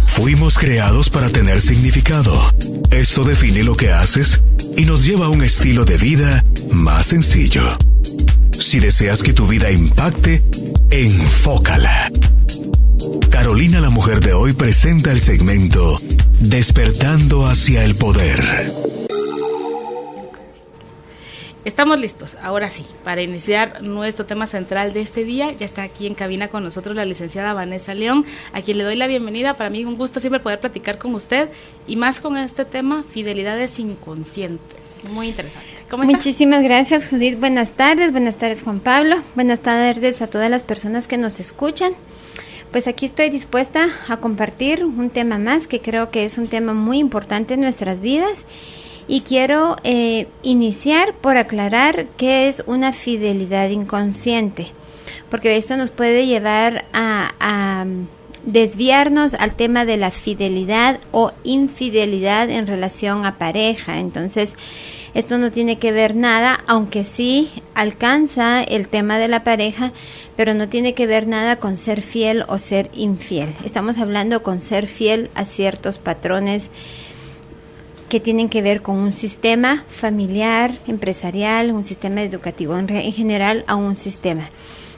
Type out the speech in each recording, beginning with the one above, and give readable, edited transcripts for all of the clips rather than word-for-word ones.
Fuimos creados para tener significado. Esto define lo que haces y nos lleva a un estilo de vida más sencillo. Si deseas que tu vida impacte, enfócala. Carolina, la mujer de hoy, presenta el segmento Despertando hacia el Poder. Estamos listos, ahora sí, para iniciar nuestro tema central de este día. Ya está aquí en cabina con nosotros la licenciada Vanessa León, a quien le doy la bienvenida. Para mí un gusto siempre poder platicar con usted, y más con este tema, fidelidades inconscientes. Muy interesante. ¿Cómo está? Muchísimas gracias, Judith. Buenas tardes Juan Pablo. Buenas tardes a todas las personas que nos escuchan. Pues aquí estoy dispuesta a compartir un tema más que creo que es un tema muy importante en nuestras vidas. Y quiero iniciar por aclarar qué es una fidelidad inconsciente, porque esto nos puede llevar a desviarnos al tema de la fidelidad o infidelidad en relación a pareja. Entonces, esto no tiene que ver nada, aunque sí alcanza el tema de la pareja, pero no tiene que ver nada con ser fiel o ser infiel. Estamos hablando con ser fiel a ciertos patrones que tienen que ver con un sistema familiar, empresarial, un sistema educativo, en general a un sistema.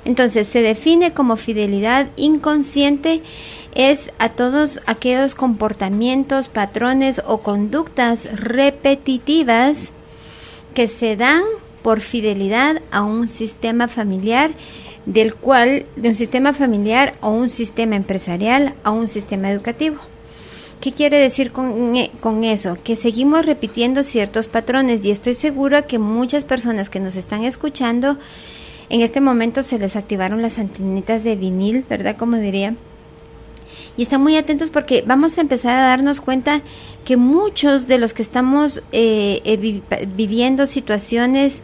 Entonces, se define como fidelidad inconsciente es a todos aquellos comportamientos, patrones o conductas repetitivas que se dan por fidelidad a un sistema familiar, de un sistema familiar o un sistema empresarial a un sistema educativo. ¿Qué quiere decir con eso? Que seguimos repitiendo ciertos patrones, y estoy segura que muchas personas que nos están escuchando en este momento se les activaron las antenitas de vinil, ¿verdad? Como diría. Y están muy atentos porque vamos a empezar a darnos cuenta que muchos de los que estamos viviendo situaciones,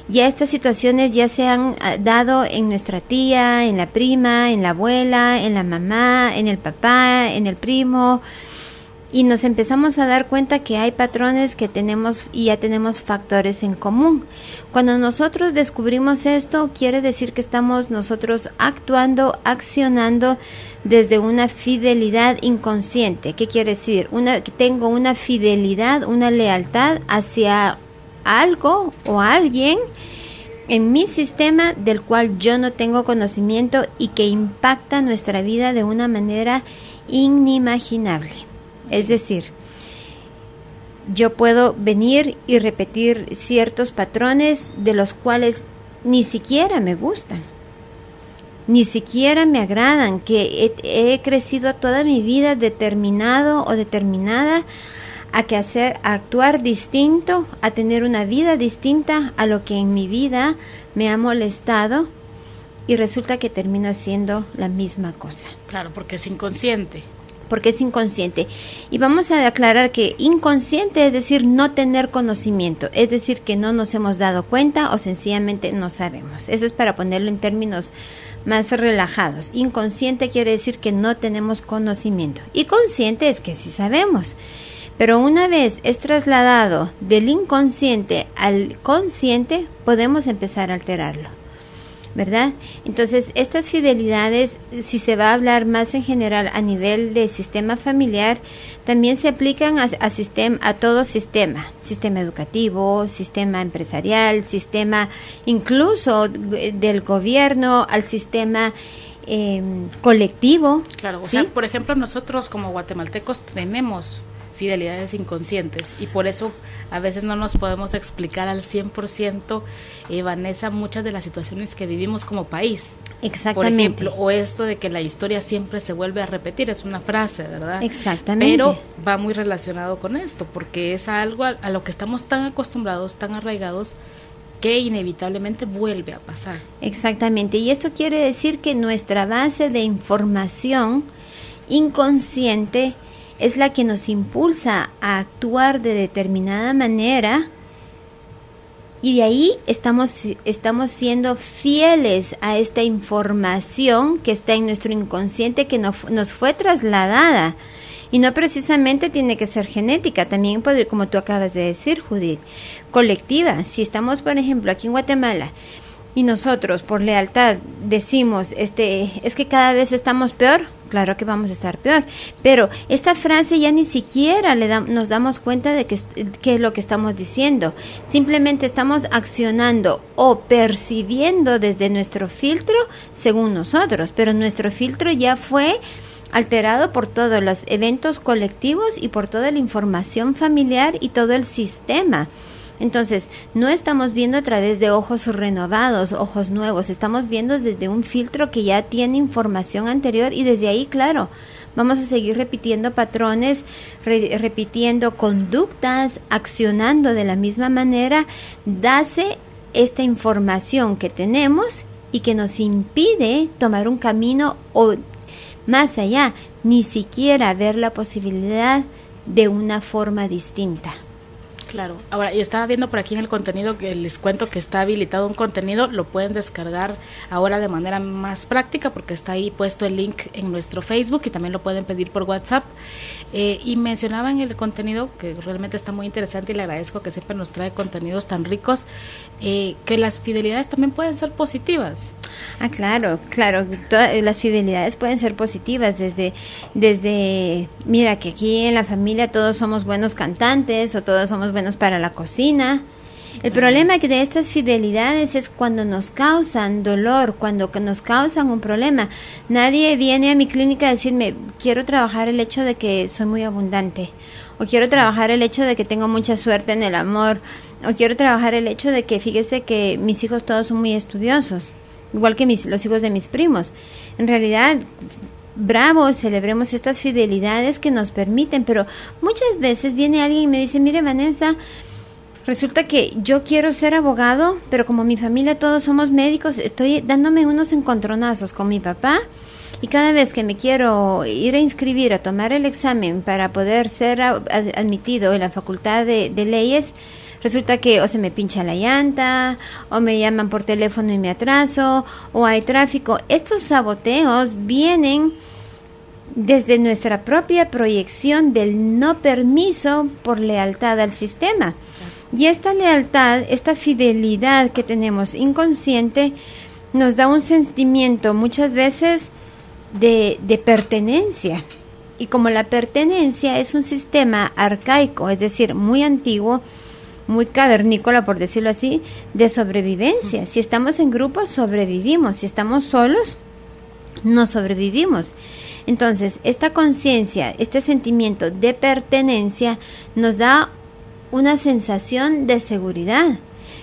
ya estas situaciones ya se han dado en nuestra tía, en la prima, en la abuela, en la mamá, en el papá, en el primo. Y nos empezamos a dar cuenta que hay patrones que tenemos y ya tenemos factores en común. Cuando nosotros descubrimos esto, quiere decir que estamos nosotros actuando, accionando desde una fidelidad inconsciente. ¿Qué quiere decir? Que tengo una fidelidad, una lealtad hacia algo o alguien en mi sistema del cual yo no tengo conocimiento y que impacta nuestra vida de una manera inimaginable. Es decir, yo puedo venir y repetir ciertos patrones de los cuales ni siquiera me gustan, ni siquiera me agradan, que he crecido toda mi vida determinado o determinada a actuar distinto, a tener una vida distinta a lo que en mi vida me ha molestado, y resulta que termino haciendo la misma cosa. Claro, porque es inconsciente. Porque es inconsciente. Y vamos a aclarar que inconsciente es decir no tener conocimiento, es decir que no nos hemos dado cuenta o sencillamente no sabemos. Eso es para ponerlo en términos más relajados. Inconsciente quiere decir que no tenemos conocimiento, y consciente es que sí sabemos. Pero una vez es trasladado del inconsciente al consciente, podemos empezar a alterarlo, ¿verdad? Entonces, estas fidelidades, si se va a hablar más en general a nivel de sistema familiar, también se aplican a todo sistema educativo, sistema empresarial, sistema incluso del gobierno, al sistema colectivo. Claro, o ¿sí? sea, por ejemplo, nosotros como guatemaltecos tenemos fidelidades inconscientes, y por eso a veces no nos podemos explicar al 100%, Vanessa, muchas de las situaciones que vivimos como país. Exactamente. Por ejemplo, o esto de que la historia siempre se vuelve a repetir, es una frase, ¿verdad? Exactamente. Pero va muy relacionado con esto, porque es algo a lo que estamos tan acostumbrados, tan arraigados, que inevitablemente vuelve a pasar. Exactamente, y esto quiere decir que nuestra base de información inconsciente es la que nos impulsa a actuar de determinada manera, y de ahí estamos siendo fieles a esta información que está en nuestro inconsciente, que nos fue trasladada, y no precisamente tiene que ser genética, también puede, como tú acabas de decir, Judith, colectiva. Si estamos, por ejemplo, aquí en Guatemala, y nosotros por lealtad decimos, es que cada vez estamos peor, claro que vamos a estar peor. Pero esta frase ya ni siquiera nos damos cuenta de qué es lo que estamos diciendo. Simplemente estamos accionando o percibiendo desde nuestro filtro según nosotros, pero nuestro filtro ya fue alterado por todos los eventos colectivos y por toda la información familiar y todo el sistema. Entonces, no estamos viendo a través de ojos renovados, ojos nuevos, estamos viendo desde un filtro que ya tiene información anterior y desde ahí, claro, vamos a seguir repitiendo patrones, repitiendo conductas, accionando de la misma manera, dase esta información que tenemos y que nos impide tomar un camino o más allá, ni siquiera ver la posibilidad de una forma distinta. Claro. Ahora, y estaba viendo por aquí en el contenido que les cuento que está habilitado un contenido, lo pueden descargar ahora de manera más práctica porque está ahí puesto el link en nuestro Facebook y también lo pueden pedir por WhatsApp. Y mencionaba en el contenido, que realmente está muy interesante y le agradezco que siempre nos trae contenidos tan ricos, que las fidelidades también pueden ser positivas. Ah, claro, las fidelidades pueden ser positivas desde, mira que aquí en la familia todos somos buenos cantantes o todos somos buenos para la cocina. El problema que de estas fidelidades es cuando nos causan dolor, cuando nos causan un problema. Nadie viene a mi clínica a decirme, quiero trabajar el hecho de que soy muy abundante, o quiero trabajar el hecho de que tengo mucha suerte en el amor, o quiero trabajar el hecho de que fíjese que mis hijos todos son muy estudiosos, igual que los hijos de mis primos. En realidad, bravo, celebremos estas fidelidades que nos permiten, pero muchas veces viene alguien y me dice, mire Vanessa, resulta que yo quiero ser abogado, pero como mi familia todos somos médicos, estoy dándome unos encontronazos con mi papá y cada vez que me quiero ir a inscribir, a tomar el examen para poder ser admitido en la facultad de leyes, resulta que o se me pincha la llanta, o me llaman por teléfono y me atraso, o hay tráfico. Estos saboteos vienen desde nuestra propia proyección del no permiso por lealtad al sistema. Y esta lealtad, esta fidelidad que tenemos inconsciente, nos da un sentimiento muchas veces de pertenencia. Y como la pertenencia es un sistema arcaico, es decir, muy antiguo, muy cavernícola, por decirlo así, de sobrevivencia. Si estamos en grupo, sobrevivimos. Si estamos solos, no sobrevivimos. Entonces, esta conciencia, este sentimiento de pertenencia nos da una sensación de seguridad,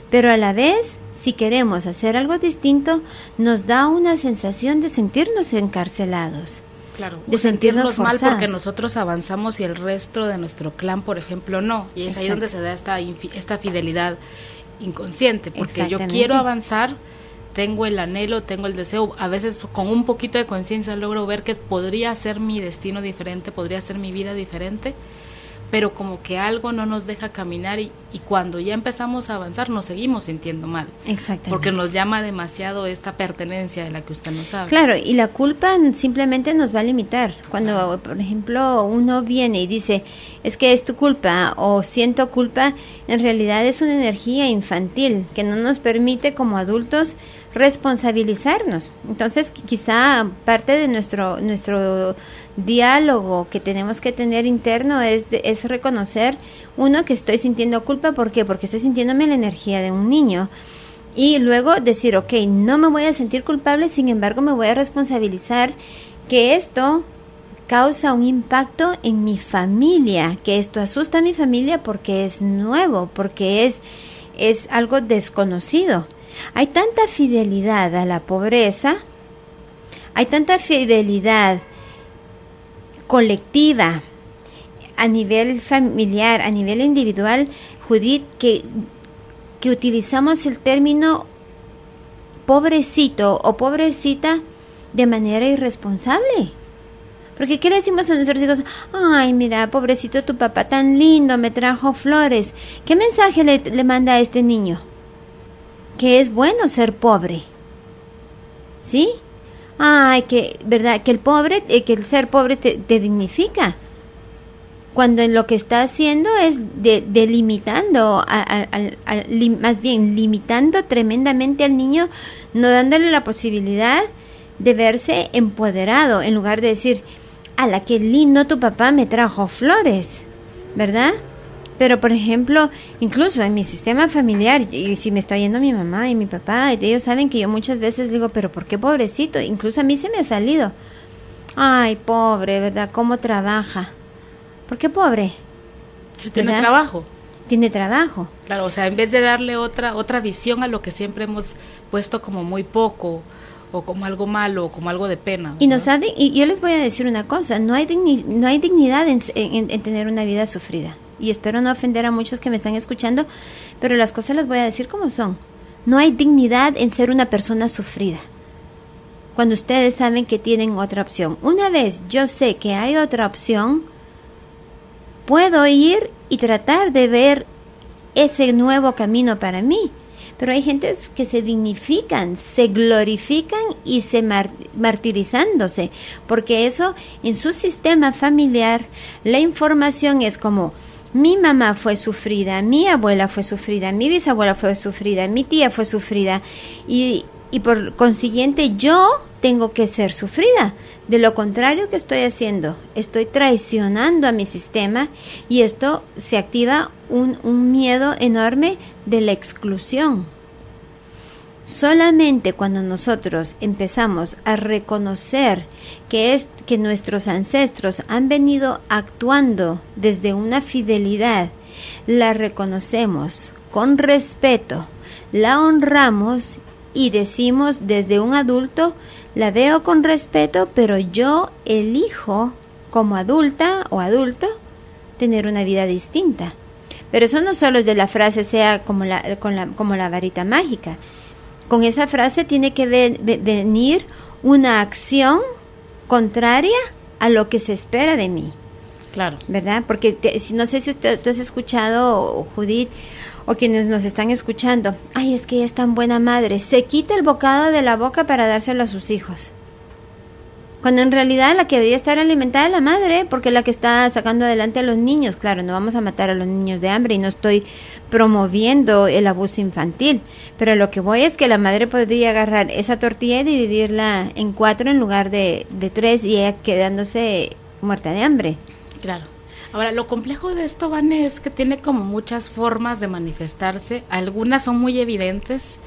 pero a la vez, si queremos hacer algo distinto, nos da una sensación de sentirnos encarcelados. Claro, de sentirnos mal forzados. porque nosotros avanzamos y el resto de nuestro clan, por ejemplo, no. Y es Exacto. ahí donde se da esta fidelidad inconsciente, porque yo Exactamente. quiero avanzar, tengo el anhelo, tengo el deseo, a veces con un poquito de conciencia logro ver que podría ser mi destino diferente, podría ser mi vida diferente, pero como que algo no nos deja caminar y cuando ya empezamos a avanzar nos seguimos sintiendo mal. Exactamente. Porque nos llama demasiado esta pertenencia de la que usted nos habla. Claro, y la culpa simplemente nos va a limitar. Cuando, por ejemplo, uno viene y dice, es que es tu culpa o siento culpa, en realidad es una energía infantil que no nos permite como adultos responsabilizarnos. Entonces, quizá parte de nuestro diálogo que tenemos que tener interno es reconocer, uno, que estoy sintiendo culpa. ¿Por qué? Porque estoy sintiéndome la energía de un niño. Y luego decir, ok, no me voy a sentir culpable, sin embargo me voy a responsabilizar que esto causa un impacto en mi familia, que esto asusta a mi familia porque es nuevo, porque es algo desconocido. Hay tanta fidelidad a la pobreza, hay tanta fidelidad colectiva a nivel familiar, a nivel individual, Judith, que utilizamos el término pobrecito o pobrecita de manera irresponsable. Porque ¿qué le decimos a nuestros hijos? Ay, mira, pobrecito tu papá, tan lindo, me trajo flores. ¿Qué mensaje le manda a este niño? Que es bueno ser pobre. ¿Sí? Ay, que verdad, que el ser pobre te dignifica. Cuando lo que está haciendo es delimitando, más bien limitando tremendamente al niño, no dándole la posibilidad de verse empoderado, en lugar de decir, ¡ala, qué lindo tu papá me trajo flores! ¿Verdad? Pero, por ejemplo, incluso en mi sistema familiar, y si me está oyendo mi mamá y mi papá, ellos saben que yo muchas veces digo, pero ¿por qué pobrecito? Incluso a mí se me ha salido. Ay, pobre, ¿verdad? ¿Cómo trabaja? ¿Por qué pobre? Si tiene trabajo. Tiene trabajo. Claro, o sea, en vez de darle otra visión a lo que siempre hemos puesto como muy poco, o como algo malo, o como algo de pena. Y y yo les voy a decir una cosa, no hay dignidad en tener una vida sufrida. Y espero no ofender a muchos que me están escuchando, pero las cosas las voy a decir como son. No hay dignidad en ser una persona sufrida, cuando ustedes saben que tienen otra opción. Una vez yo sé que hay otra opción, puedo ir y tratar de ver ese nuevo camino para mí. Pero hay gente que se dignifican, se glorifican y se martirizándose, porque eso en su sistema familiar, la información es como, mi mamá fue sufrida, mi abuela fue sufrida, mi bisabuela fue sufrida, mi tía fue sufrida, y por consiguiente yo tengo que ser sufrida. De lo contrario, ¿qué estoy haciendo? Estoy traicionando a mi sistema, y esto se activa un miedo enorme de la exclusión. Solamente cuando nosotros empezamos a reconocer que nuestros ancestros han venido actuando desde una fidelidad, la reconocemos con respeto, la honramos y decimos desde un adulto, la veo con respeto, pero yo elijo como adulta o adulto tener una vida distinta. Pero eso no solo es de la frase sea como la varita mágica. Con esa frase tiene que venir una acción contraria a lo que se espera de mí. Claro. ¿Verdad? Porque no sé si tú has escuchado, Judith, o quienes nos están escuchando, ay, es que ella es tan buena madre, se quita el bocado de la boca para dárselo a sus hijos. Cuando en realidad la que debería estar alimentada es la madre, porque es la que está sacando adelante a los niños. Claro, no vamos a matar a los niños de hambre y no estoy promoviendo el abuso infantil, pero lo que voy es que la madre podría agarrar esa tortilla y dividirla en 4 en lugar de 3 y ella quedándose muerta de hambre. Claro. Ahora, lo complejo de esto, Vane, es que tiene como muchas formas de manifestarse. Algunas son muy evidentes,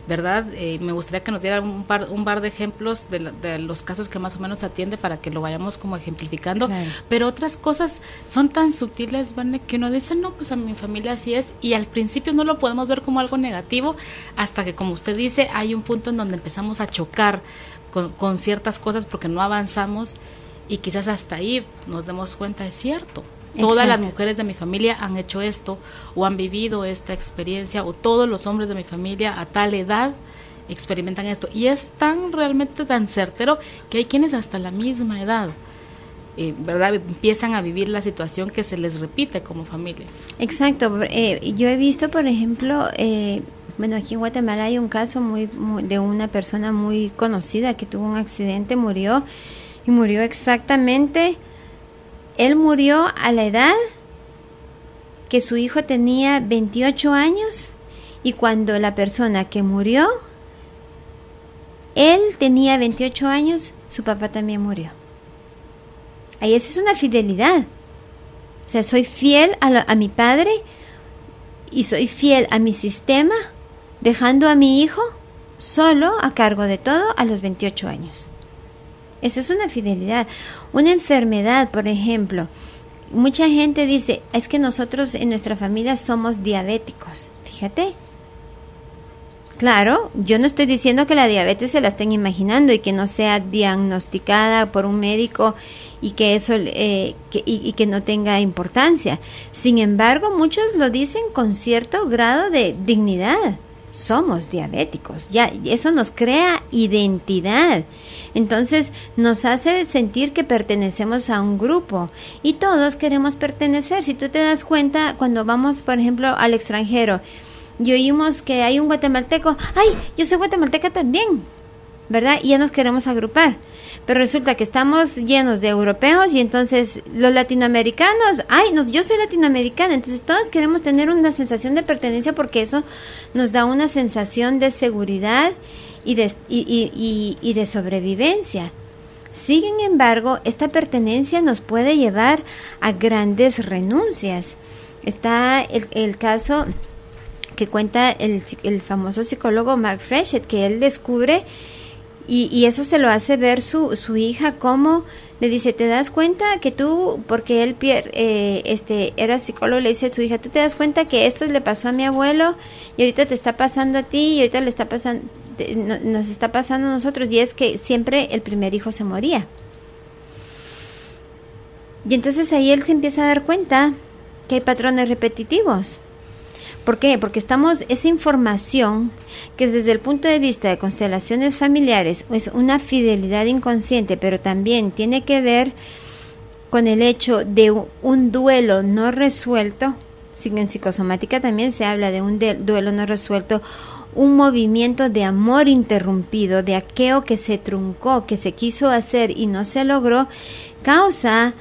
¿verdad? Me gustaría que nos diera un par de ejemplos de los casos que más o menos atiende para que lo vayamos como ejemplificando, claro. Pero otras cosas son tan sutiles, Vane, que uno dice, no, pues a mi familia así es, y al principio no lo podemos ver como algo negativo, hasta que, como usted dice, hay un punto en donde empezamos a chocar con ciertas cosas porque no avanzamos, y quizás hasta ahí nos demos cuenta, es cierto. Todas las mujeres de mi familia han hecho esto, o han vivido esta experiencia, o todos los hombres de mi familia a tal edad experimentan esto. Y es realmente tan certero que hay quienes hasta la misma edad, ¿verdad?, empiezan a vivir la situación que se les repite como familia. Exacto. Yo he visto, por ejemplo, bueno, aquí en Guatemala hay un caso de una persona muy conocida que tuvo un accidente, murió exactamente... Él murió a la edad que su hijo tenía 28 años y cuando la persona que murió, él tenía 28 años, su papá también murió. Ahí esa es una fidelidad. O sea, soy fiel a mi padre y soy fiel a mi sistema, dejando a mi hijo solo a cargo de todo a los 28 años. Eso es una fidelidad. Una enfermedad, por ejemplo, mucha gente dice, es que nosotros en nuestra familia somos diabéticos. Fíjate. Claro, yo no estoy diciendo que la diabetes se la estén imaginando y que no sea diagnosticada por un médico y que eso y que no tenga importancia. Sin embargo, muchos lo dicen con cierto grado de dignidad. Somos diabéticos, ya eso nos crea identidad, entonces nos hace sentir que pertenecemos a un grupo y todos queremos pertenecer. Si tú te das cuenta, cuando vamos, por ejemplo, al extranjero y oímos que hay un guatemalteco, ¡ay, yo soy guatemalteca también!, ¿verdad? Y ya nos queremos agrupar, pero resulta que estamos llenos de europeos y entonces los latinoamericanos, yo soy latinoamericana, entonces todos queremos tener una sensación de pertenencia porque eso nos da una sensación de seguridad y de sobrevivencia. Sin embargo, esta pertenencia nos puede llevar a grandes renuncias. Está el caso que cuenta el famoso psicólogo Mark Freshet, que él descubre, y eso se lo hace ver su hija, como le dice, ¿te das cuenta que tú, porque él era psicólogo, le dice a su hija, ¿tú te das cuenta que esto le pasó a mi abuelo y ahorita te está pasando a ti y ahorita le está pasando, nos está pasando a nosotros? Y es que siempre el primer hijo se moría. Y entonces ahí él se empieza a dar cuenta que hay patrones repetitivos. ¿Por qué? Porque esa información que desde el punto de vista de constelaciones familiares es una fidelidad inconsciente, pero también tiene que ver con el hecho de un duelo no resuelto. En psicosomática también se habla de un duelo no resuelto, un movimiento de amor interrumpido, de aquello que se truncó, que se quiso hacer y no se logró, causa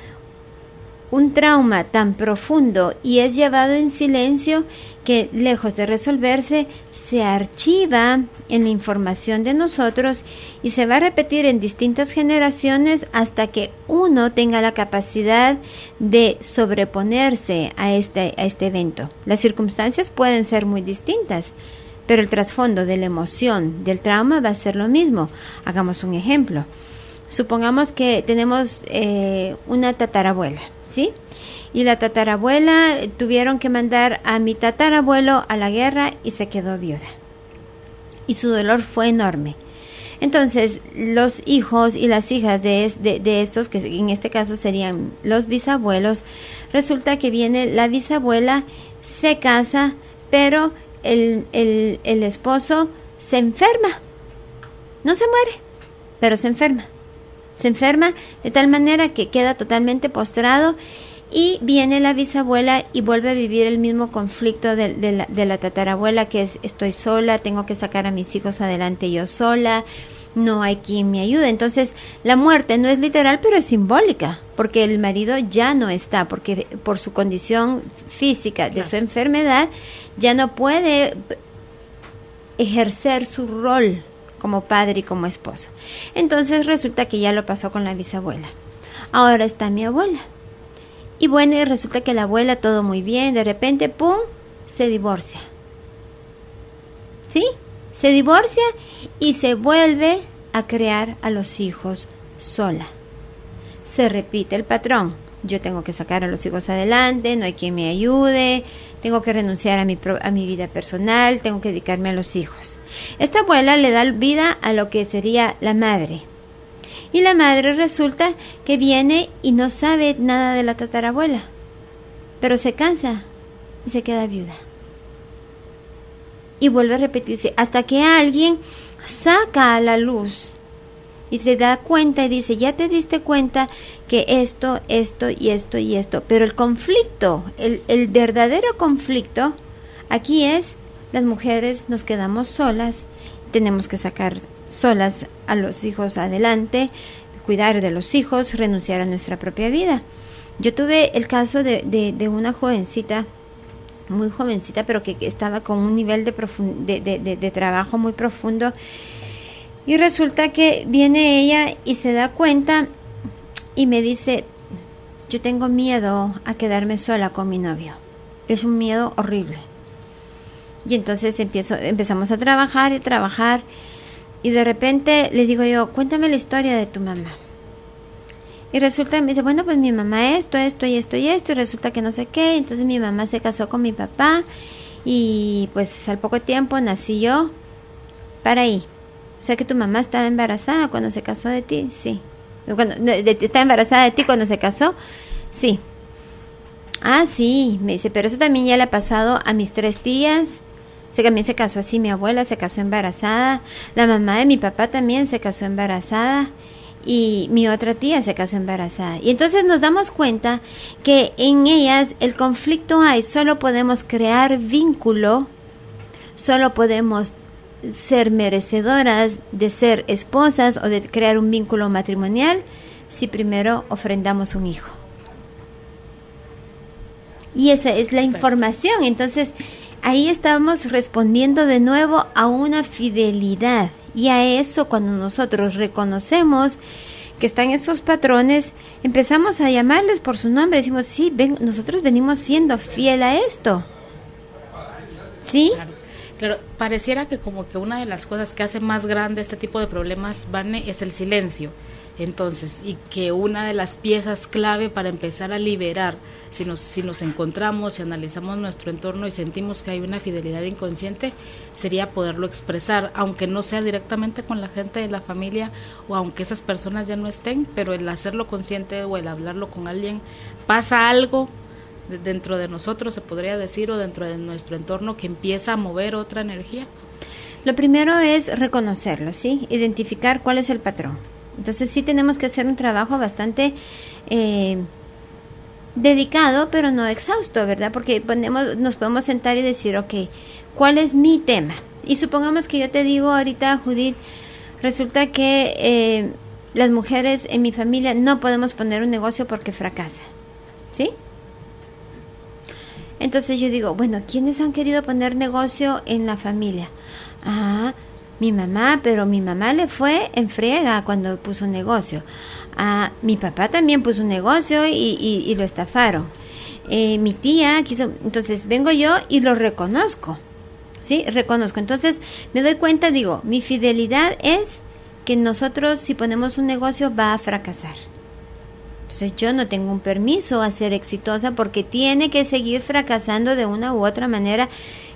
un trauma tan profundo y es llevado en silencio que, lejos de resolverse, se archiva en la información de nosotros y se va a repetir en distintas generaciones hasta que uno tenga la capacidad de sobreponerse a este evento. Las circunstancias pueden ser muy distintas, pero el trasfondo de la emoción, del trauma, va a ser lo mismo. Hagamos un ejemplo. Supongamos que tenemos una tatarabuela, ¿sí? Y la tatarabuela tuvieron que mandar a mi tatarabuelo a la guerra y se quedó viuda. Y su dolor fue enorme. Entonces, los hijos y las hijas de estos, que en este caso serían los bisabuelos, resulta que viene la bisabuela, se casa, pero el esposo se enferma. No se muere, pero se enferma. Se enferma de tal manera que queda totalmente postrado. Y viene la bisabuela y vuelve a vivir el mismo conflicto de la tatarabuela, que es: estoy sola, tengo que sacar a mis hijos adelante yo sola, no hay quien me ayude. Entonces, la muerte no es literal, pero es simbólica, porque el marido ya no está, porque por su condición física de su enfermedad, ya no puede ejercer su rol como padre y como esposo. Entonces, resulta que ya lo pasó con la bisabuela. Ahora está mi abuela. Y bueno, y resulta que la abuela, todo muy bien, de repente, ¡pum!, se divorcia. ¿Sí? Se divorcia y se vuelve a crear a los hijos sola. Se repite el patrón. Yo tengo que sacar a los hijos adelante, no hay quien me ayude, tengo que renunciar a mi vida personal, tengo que dedicarme a los hijos. Esta abuela le da vida a lo que sería la madre. Y la madre resulta que viene y no sabe nada de la tatarabuela, pero se cansa y se queda viuda. Y vuelve a repetirse hasta que alguien saca a la luz y se da cuenta y dice: ya te diste cuenta que esto y esto. Pero el conflicto, el verdadero conflicto aquí es: las mujeres nos quedamos solas, tenemos que sacar solas a los hijos adelante, cuidar de los hijos, renunciar a nuestra propia vida. Yo tuve el caso de una jovencita, muy jovencita, pero que estaba con un nivel de trabajo muy profundo, y resulta que viene ella y se da cuenta y me dice: yo tengo miedo a quedarme sola con mi novio, es un miedo horrible. Y entonces empezamos a trabajar, y de repente le digo yo: cuéntame la historia de tu mamá. Y resulta, me dice: bueno, pues mi mamá esto, y resulta que no sé qué. Entonces mi mamá se casó con mi papá, y pues al poco tiempo nací yo. Para ahí. O sea que tu mamá estaba embarazada cuando se casó de ti. Sí. ¿Estaba embarazada de ti cuando se casó? Sí. Ah, sí, me dice, pero eso también ya le ha pasado a mis 3 tías. También se casó así, mi abuela se casó embarazada, la mamá de mi papá también se casó embarazada, y mi otra tía se casó embarazada. Y entonces nos damos cuenta que en ellas el conflicto hay: solo podemos crear vínculo, solo podemos ser merecedoras de ser esposas o de crear un vínculo matrimonial si primero ofrendamos un hijo. Y esa es la información. Entonces ahí estamos respondiendo de nuevo a una fidelidad, Y a eso, cuando nosotros reconocemos que están esos patrones, empezamos a llamarles por su nombre. Decimos, sí, nosotros venimos siendo fiel a esto. ¿Sí? Claro, pareciera que como que una de las cosas que hace más grande este tipo de problemas, Vane, es el silencio. Entonces, y que una de las piezas clave para empezar a liberar, si nos encontramos y analizamos nuestro entorno y sentimos que hay una fidelidad inconsciente, sería poderlo expresar, aunque no sea directamente con la gente de la familia o aunque esas personas ya no estén, pero el hacerlo consciente o el hablarlo con alguien, pasa algo dentro de nosotros, se podría decir, o dentro de nuestro entorno que empieza a mover otra energía. Lo primero es reconocerlo, ¿sí? Identificar cuál es el patrón. Entonces sí tenemos que hacer un trabajo bastante dedicado, pero no exhausto, ¿verdad? Porque nos podemos sentar y decir, ok, ¿cuál es mi tema? Y supongamos que yo te digo ahorita, Judith, resulta que las mujeres en mi familia no podemos poner un negocio porque fracasa, ¿sí? Entonces yo digo, bueno, ¿quiénes han querido poner negocio en la familia? Mi mamá, pero mi mamá le fue en friega cuando puso un negocio. Mi papá también puso un negocio y lo estafaron. Mi tía quiso, entonces vengo yo y lo reconozco, ¿sí? Reconozco. Entonces me doy cuenta, digo, mi fidelidad es que nosotros si ponemos un negocio va a fracasar. Entonces yo no tengo un permiso a ser exitosa porque tiene que seguir fracasando de una u otra manera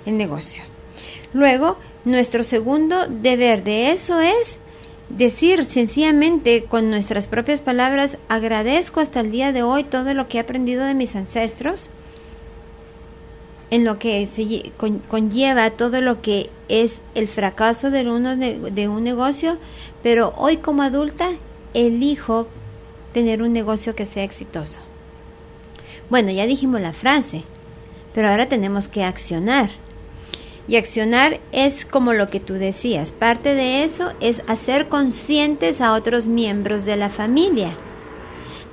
el negocio. Luego, nuestro segundo deber de eso es decir sencillamente con nuestras propias palabras, agradezco hasta el día de hoy todo lo que he aprendido de mis ancestros, en lo que se conlleva todo lo que es el fracaso de un negocio, pero hoy como adulta elijo tener un negocio que sea exitoso. Bueno, ya dijimos la frase, pero ahora tenemos que accionar. Y accionar es como lo que tú decías. Parte de eso es hacer conscientes a otros miembros de la familia.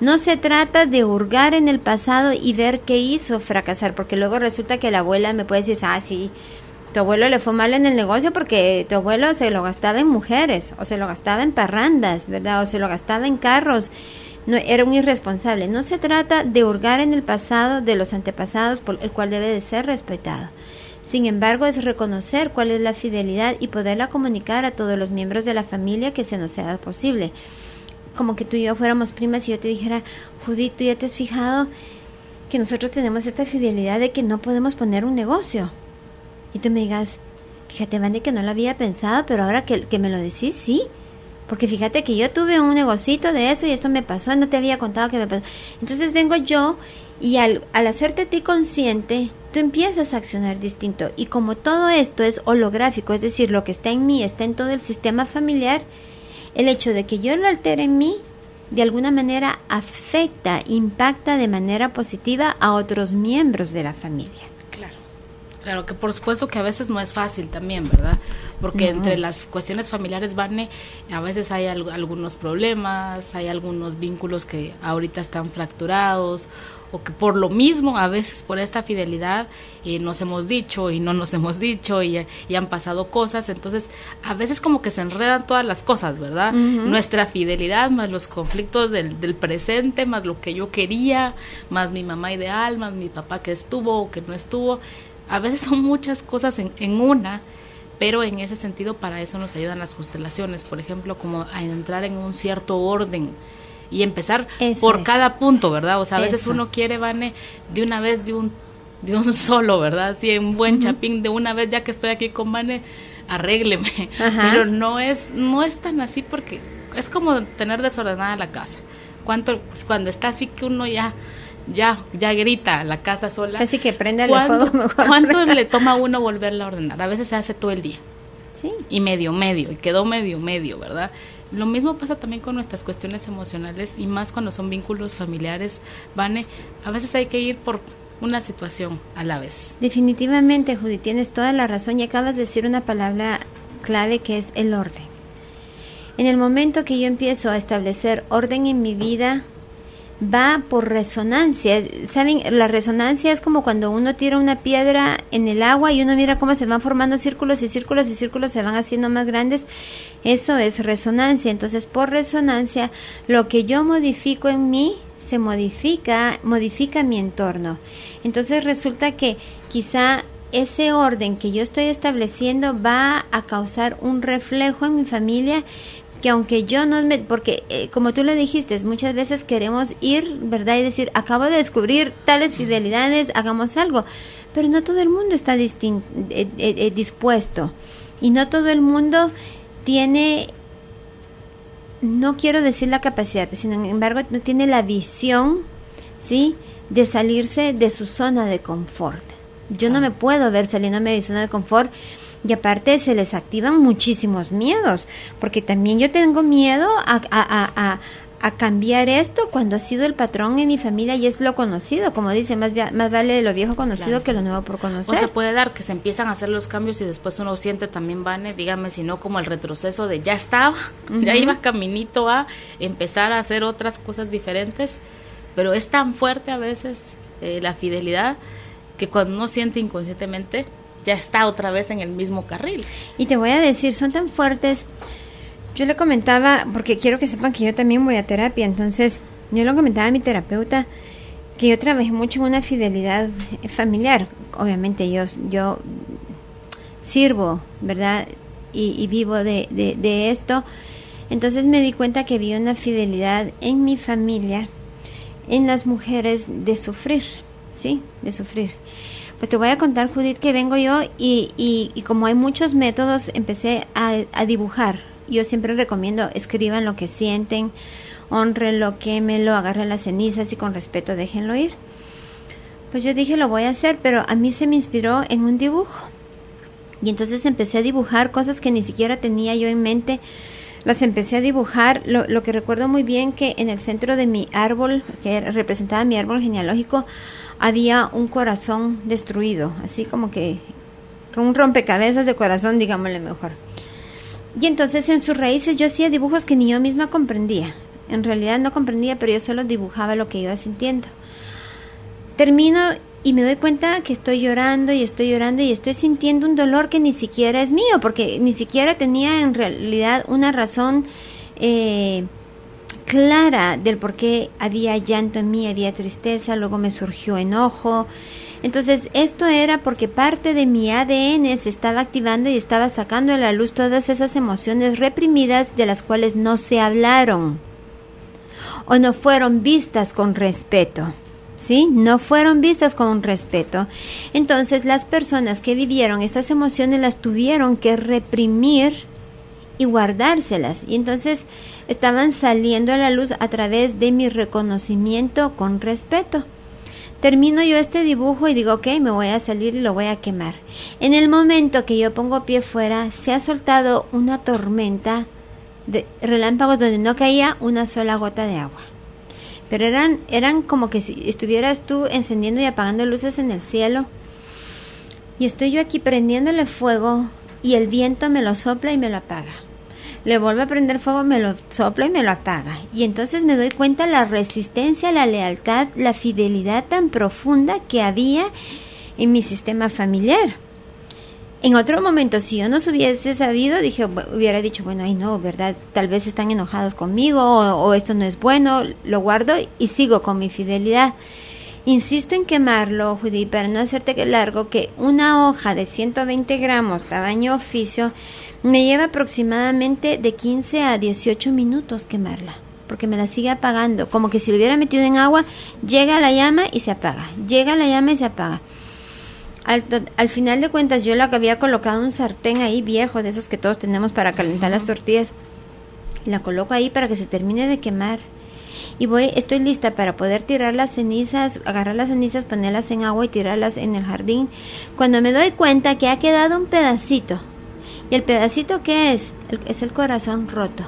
No se trata de hurgar en el pasado y ver qué hizo fracasar, porque luego resulta que la abuela me puede decir, sí, tu abuelo le fue mal en el negocio porque tu abuelo se lo gastaba en mujeres, o se lo gastaba en parrandas, ¿verdad? O se lo gastaba en carros. No, era un irresponsable. No se trata de hurgar en el pasado de los antepasados, por el cual debe de ser respetado. Sin embargo, es reconocer cuál es la fidelidad y poderla comunicar a todos los miembros de la familia que se nos sea posible. Como que tú y yo fuéramos primas y yo te dijera, Judith, ¿tú ya te has fijado que nosotros tenemos esta fidelidad de que no podemos poner un negocio? Y tú me digas, fíjate, Vane, que no lo había pensado, pero ahora que me lo decís, sí. Porque fíjate que yo tuve un negocito de eso y esto me pasó, no te había contado que me pasó. Entonces vengo yo y al hacerte a ti consciente, tú empiezas a accionar distinto. Y como todo esto es holográfico, es decir, lo que está en mí está en todo el sistema familiar, el hecho de que yo lo altere en mí, de alguna manera afecta, impacta de manera positiva a otros miembros de la familia. Claro, que por supuesto que a veces no es fácil también, ¿verdad? Porque entre las cuestiones familiares, Vane, a veces hay algunos problemas, hay algunos vínculos que ahorita están fracturados, o que por lo mismo, a veces por esta fidelidad, nos hemos dicho y no nos hemos dicho y han pasado cosas, entonces a veces como que se enredan todas las cosas, ¿verdad? Nuestra fidelidad, más los conflictos del presente, más lo que yo quería, más mi mamá ideal, más mi papá que estuvo o que no estuvo. A veces son muchas cosas en una, pero en ese sentido para eso nos ayudan las constelaciones, por ejemplo, como a entrar en un cierto orden y empezar por cada punto, ¿verdad? O sea, a veces uno quiere, Vane, de una vez de un solo, ¿verdad? Así en buen chapín, de una vez ya que estoy aquí con Vane, arrégleme. Pero no es tan así porque es como tener desordenada la casa. Cuando está así que uno ya grita la casa sola. Casi que prende el fuego mejor. ¿Cuánto le toma a uno volverla a ordenar? A veces se hace todo el día. Sí. Y medio, y quedó medio, ¿verdad? Lo mismo pasa también con nuestras cuestiones emocionales y más cuando son vínculos familiares, Vane. A veces hay que ir por una situación a la vez. Definitivamente, Judy, tienes toda la razón y acabas de decir una palabra clave que es el orden. En el momento que yo empiezo a establecer orden en mi vida, va por resonancia. ¿Saben? La resonancia es como cuando uno tira una piedra en el agua y uno mira cómo se van formando círculos y círculos y círculos se van haciendo más grandes. Eso es resonancia. Entonces, por resonancia, lo que yo modifico en mí se modifica mi entorno. Entonces, resulta que quizá ese orden que yo estoy estableciendo va a causar un reflejo en mi familia, que aunque yo no me... Porque, como tú lo dijiste, muchas veces queremos ir, ¿verdad? Y decir, acabo de descubrir tales fidelidades, hagamos algo. Pero no todo el mundo está dispuesto. Y no todo el mundo tiene... No quiero decir la capacidad, pero sin embargo no tiene la visión, ¿sí?, de salirse de su zona de confort. Yo no me puedo ver saliéndome de mi zona de confort. Y aparte se les activan muchísimos miedos, porque también yo tengo miedo a cambiar esto cuando ha sido el patrón en mi familia y es lo conocido, como dice, más vale lo viejo conocido, claro, que lo nuevo por conocer. O se puede dar que se empiezan a hacer los cambios y después uno siente también, Vane, dígame si no, como el retroceso de ya estaba, ya iba caminito a empezar a hacer otras cosas diferentes, pero es tan fuerte a veces la fidelidad que cuando uno siente inconscientemente ya está otra vez en el mismo carril. Y te voy a decir, son tan fuertes. Yo le comentaba, porque quiero que sepan que yo también voy a terapia, entonces yo le comentaba a mi terapeuta que yo trabajé mucho en una fidelidad familiar. Obviamente yo sirvo, ¿verdad? Y vivo de esto. Entonces me di cuenta que había una fidelidad en mi familia, en las mujeres, de sufrir, ¿sí? De sufrir. Pues te voy a contar, Judith, que vengo yo y como hay muchos métodos, empecé a dibujar. Yo siempre recomiendo, escriban lo que sienten, honrenlo, quémelo, agarren las cenizas y con respeto déjenlo ir. Pues yo dije, lo voy a hacer, pero a mí se me inspiró en un dibujo. Y entonces empecé a dibujar cosas que ni siquiera tenía yo en mente. Las empecé a dibujar. Lo que recuerdo muy bien, que en el centro de mi árbol, que representaba mi árbol genealógico, había un corazón destruido, así como que con un rompecabezas de corazón, digámosle mejor. Y entonces en sus raíces yo hacía dibujos que ni yo misma comprendía. En realidad no comprendía, pero yo solo dibujaba lo que iba sintiendo. Termino y me doy cuenta que estoy llorando y estoy sintiendo un dolor que ni siquiera es mío, porque ni siquiera tenía en realidad una razón clara del por qué había llanto en mí, había tristeza, luego me surgió enojo. Entonces esto era porque parte de mi ADN se estaba activando y estaba sacando a la luz todas esas emociones reprimidas de las cuales no se hablaron o no fueron vistas con respeto, ¿sí? No fueron vistas con respeto. Entonces las personas que vivieron estas emociones las tuvieron que reprimir y guardárselas, y entonces estaban saliendo a la luz a través de mi reconocimiento con respeto. Termino yo este dibujo y digo, ok, me voy a salir y lo voy a quemar. En el momento que yo pongo pie fuera, se ha soltado una tormenta de relámpagos donde no caía una sola gota de agua. Pero eran como que si estuvieras tú encendiendo y apagando luces en el cielo. Y estoy yo aquí prendiéndole fuego y el viento me lo sopla y me lo apaga. Le vuelve a prender fuego, me lo sopla y me lo apaga. Y entonces me doy cuenta la resistencia, la lealtad, la fidelidad tan profunda que había en mi sistema familiar. En otro momento, si yo no hubiese sabido, hubiera dicho, bueno, ay no, ¿verdad? Tal vez están enojados conmigo o esto no es bueno, lo guardo y sigo con mi fidelidad. Insisto en quemarlo, Judy, para no hacerte que largo, que una hoja de 120 gramos, tamaño oficio, me lleva aproximadamente de 15 a 18 minutos quemarla, porque me la sigue apagando, como que si lo hubiera metido en agua, llega la llama y se apaga, llega la llama y se apaga. Al final de cuentas, yo la que había colocado un sartén ahí viejo, de esos que todos tenemos para calentar las tortillas, y la coloco ahí para que se termine de quemar. Y estoy lista para poder tirar las cenizas, agarrar las cenizas, ponerlas en agua y tirarlas en el jardín. Cuando me doy cuenta que ha quedado un pedacito. ¿Y el pedacito qué es? Es el corazón roto.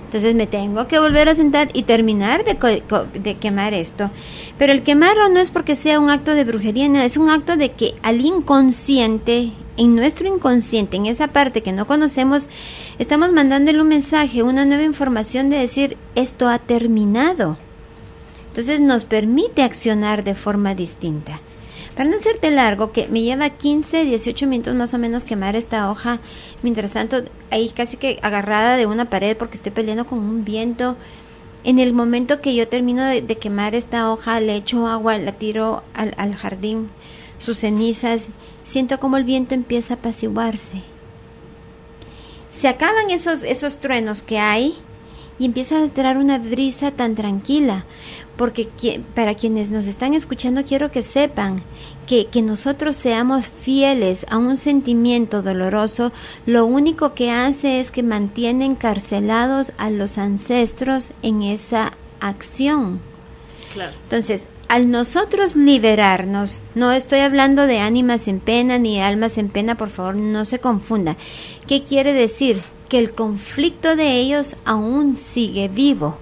Entonces me tengo que volver a sentar y terminar de quemar esto. Pero el quemarlo no es porque sea un acto de brujería, no, es un acto de que al inconsciente en nuestro inconsciente, en esa parte que no conocemos, estamos mandándole un mensaje, una nueva información de decir, esto ha terminado. Entonces nos permite accionar de forma distinta. Para no hacerte largo, que me lleva 15, 18 minutos más o menos quemar esta hoja, mientras tanto ahí casi que agarrada de una pared porque estoy peleando con un viento. En el momento que yo termino de quemar esta hoja, le echo agua, la tiro al jardín, sus cenizas, siento como el viento empieza a apaciguarse. Se acaban esos truenos que hay y empieza a entrar una brisa tan tranquila. Porque para quienes nos están escuchando quiero que sepan que nosotros seamos fieles a un sentimiento doloroso, lo único que hace es que mantiene encarcelados a los ancestros en esa acción. Claro. Entonces, al nosotros liberarnos, no estoy hablando de ánimas en pena ni almas en pena, por favor, no se confunda. ¿Qué quiere decir? Que el conflicto de ellos aún sigue vivo.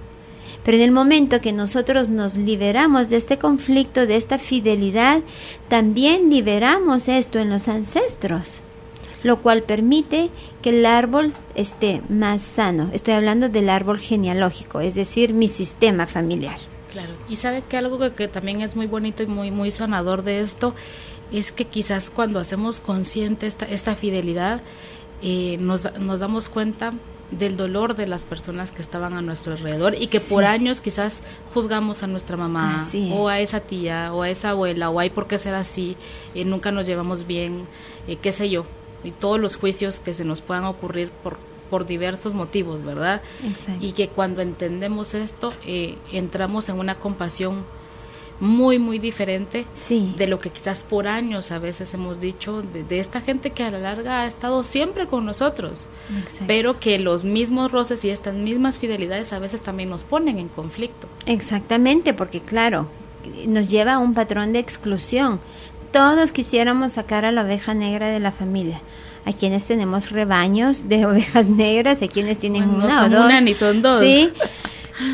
Pero en el momento que nosotros nos liberamos de este conflicto, de esta fidelidad, también liberamos esto en los ancestros, lo cual permite que el árbol esté más sano. Estoy hablando del árbol genealógico, es decir, mi sistema familiar. Claro, y sabe que algo que también es muy bonito y muy sanador de esto, es que quizás cuando hacemos consciente esta fidelidad, nos damos cuenta del dolor de las personas que estaban a nuestro alrededor y que por años quizás juzgamos a nuestra mamá o a esa tía o a esa abuela o ay, ¿por qué ser así? Nunca nos llevamos bien, qué sé yo, y todos los juicios que se nos puedan ocurrir por diversos motivos, ¿verdad? Exacto. Y que cuando entendemos esto, entramos en una compasión muy, muy diferente de lo que quizás por años a veces hemos dicho de esta gente que a la larga ha estado siempre con nosotros. Exacto. Pero que los mismos roces y estas mismas fidelidades a veces también nos ponen en conflicto. Exactamente, porque claro, nos lleva a un patrón de exclusión. Todos quisiéramos sacar a la oveja negra de la familia. Hay quienes tenemos rebaños de ovejas negras, hay quienes tienen una o dos. Una ni son dos. Sí.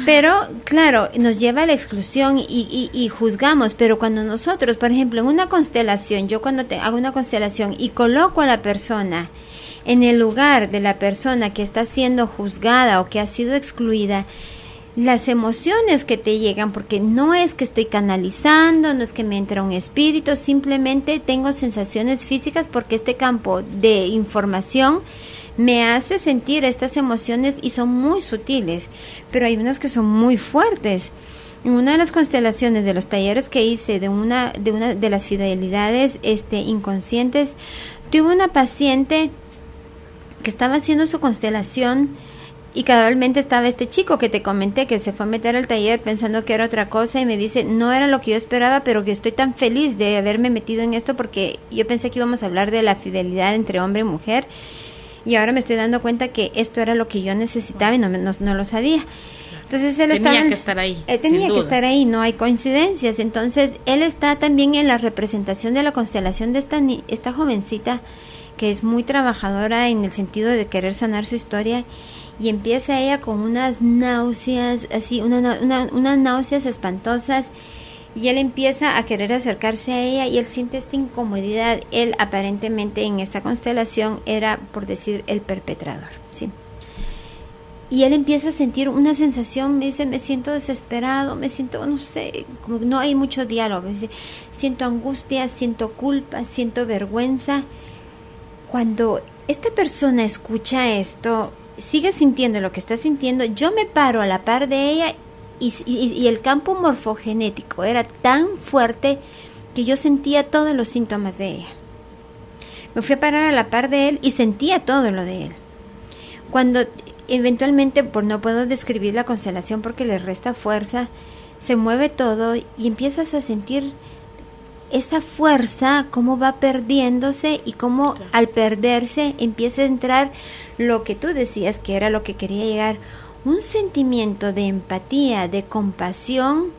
Pero, claro, nos lleva a la exclusión y juzgamos, pero cuando nosotros, por ejemplo, en una constelación, yo cuando hago una constelación y coloco a la persona en el lugar de la persona que está siendo juzgada o que ha sido excluida, las emociones que te llegan, porque no es que estoy canalizando, no es que me entra un espíritu, simplemente tengo sensaciones físicas porque este campo de información me hace sentir estas emociones y son muy sutiles, pero hay unas que son muy fuertes. En una de las constelaciones de los talleres que hice de una de las fidelidades inconscientes, tuve una paciente que estaba haciendo su constelación y cabalmente estaba este chico que te comenté que se fue a meter al taller pensando que era otra cosa y me dice, no era lo que yo esperaba, pero que estoy tan feliz de haberme metido en esto porque yo pensé que íbamos a hablar de la fidelidad entre hombre y mujer. Y ahora me estoy dando cuenta que esto era lo que yo necesitaba y no lo sabía. Entonces él tenía que estar ahí. Él tenía que estar ahí, no hay coincidencias. Entonces él está también en la representación de la constelación de esta jovencita que es muy trabajadora en el sentido de querer sanar su historia y empieza ella con unas náuseas, así, unas náuseas espantosas. Y él empieza a querer acercarse a ella y él siente esta incomodidad. Él aparentemente en esta constelación era, por decir, el perpetrador, ¿sí? Y él empieza a sentir una sensación, me dice, me siento desesperado, me siento, no sé, como no hay mucho diálogo. Me dice, siento angustia, siento culpa, siento vergüenza. Cuando esta persona escucha esto, sigue sintiendo lo que está sintiendo, yo me paro a la par de ella y el campo morfogenético era tan fuerte que yo sentía todos los síntomas de ella. Me fui a parar a la par de él y sentía todo lo de él. Cuando eventualmente, no puedo describir la constelación porque le resta fuerza, se mueve todo y empiezas a sentir esa fuerza, cómo va perdiéndose y cómo al perderse empieza a entrar lo que tú decías que era lo que quería llegar, un sentimiento de empatía, de compasión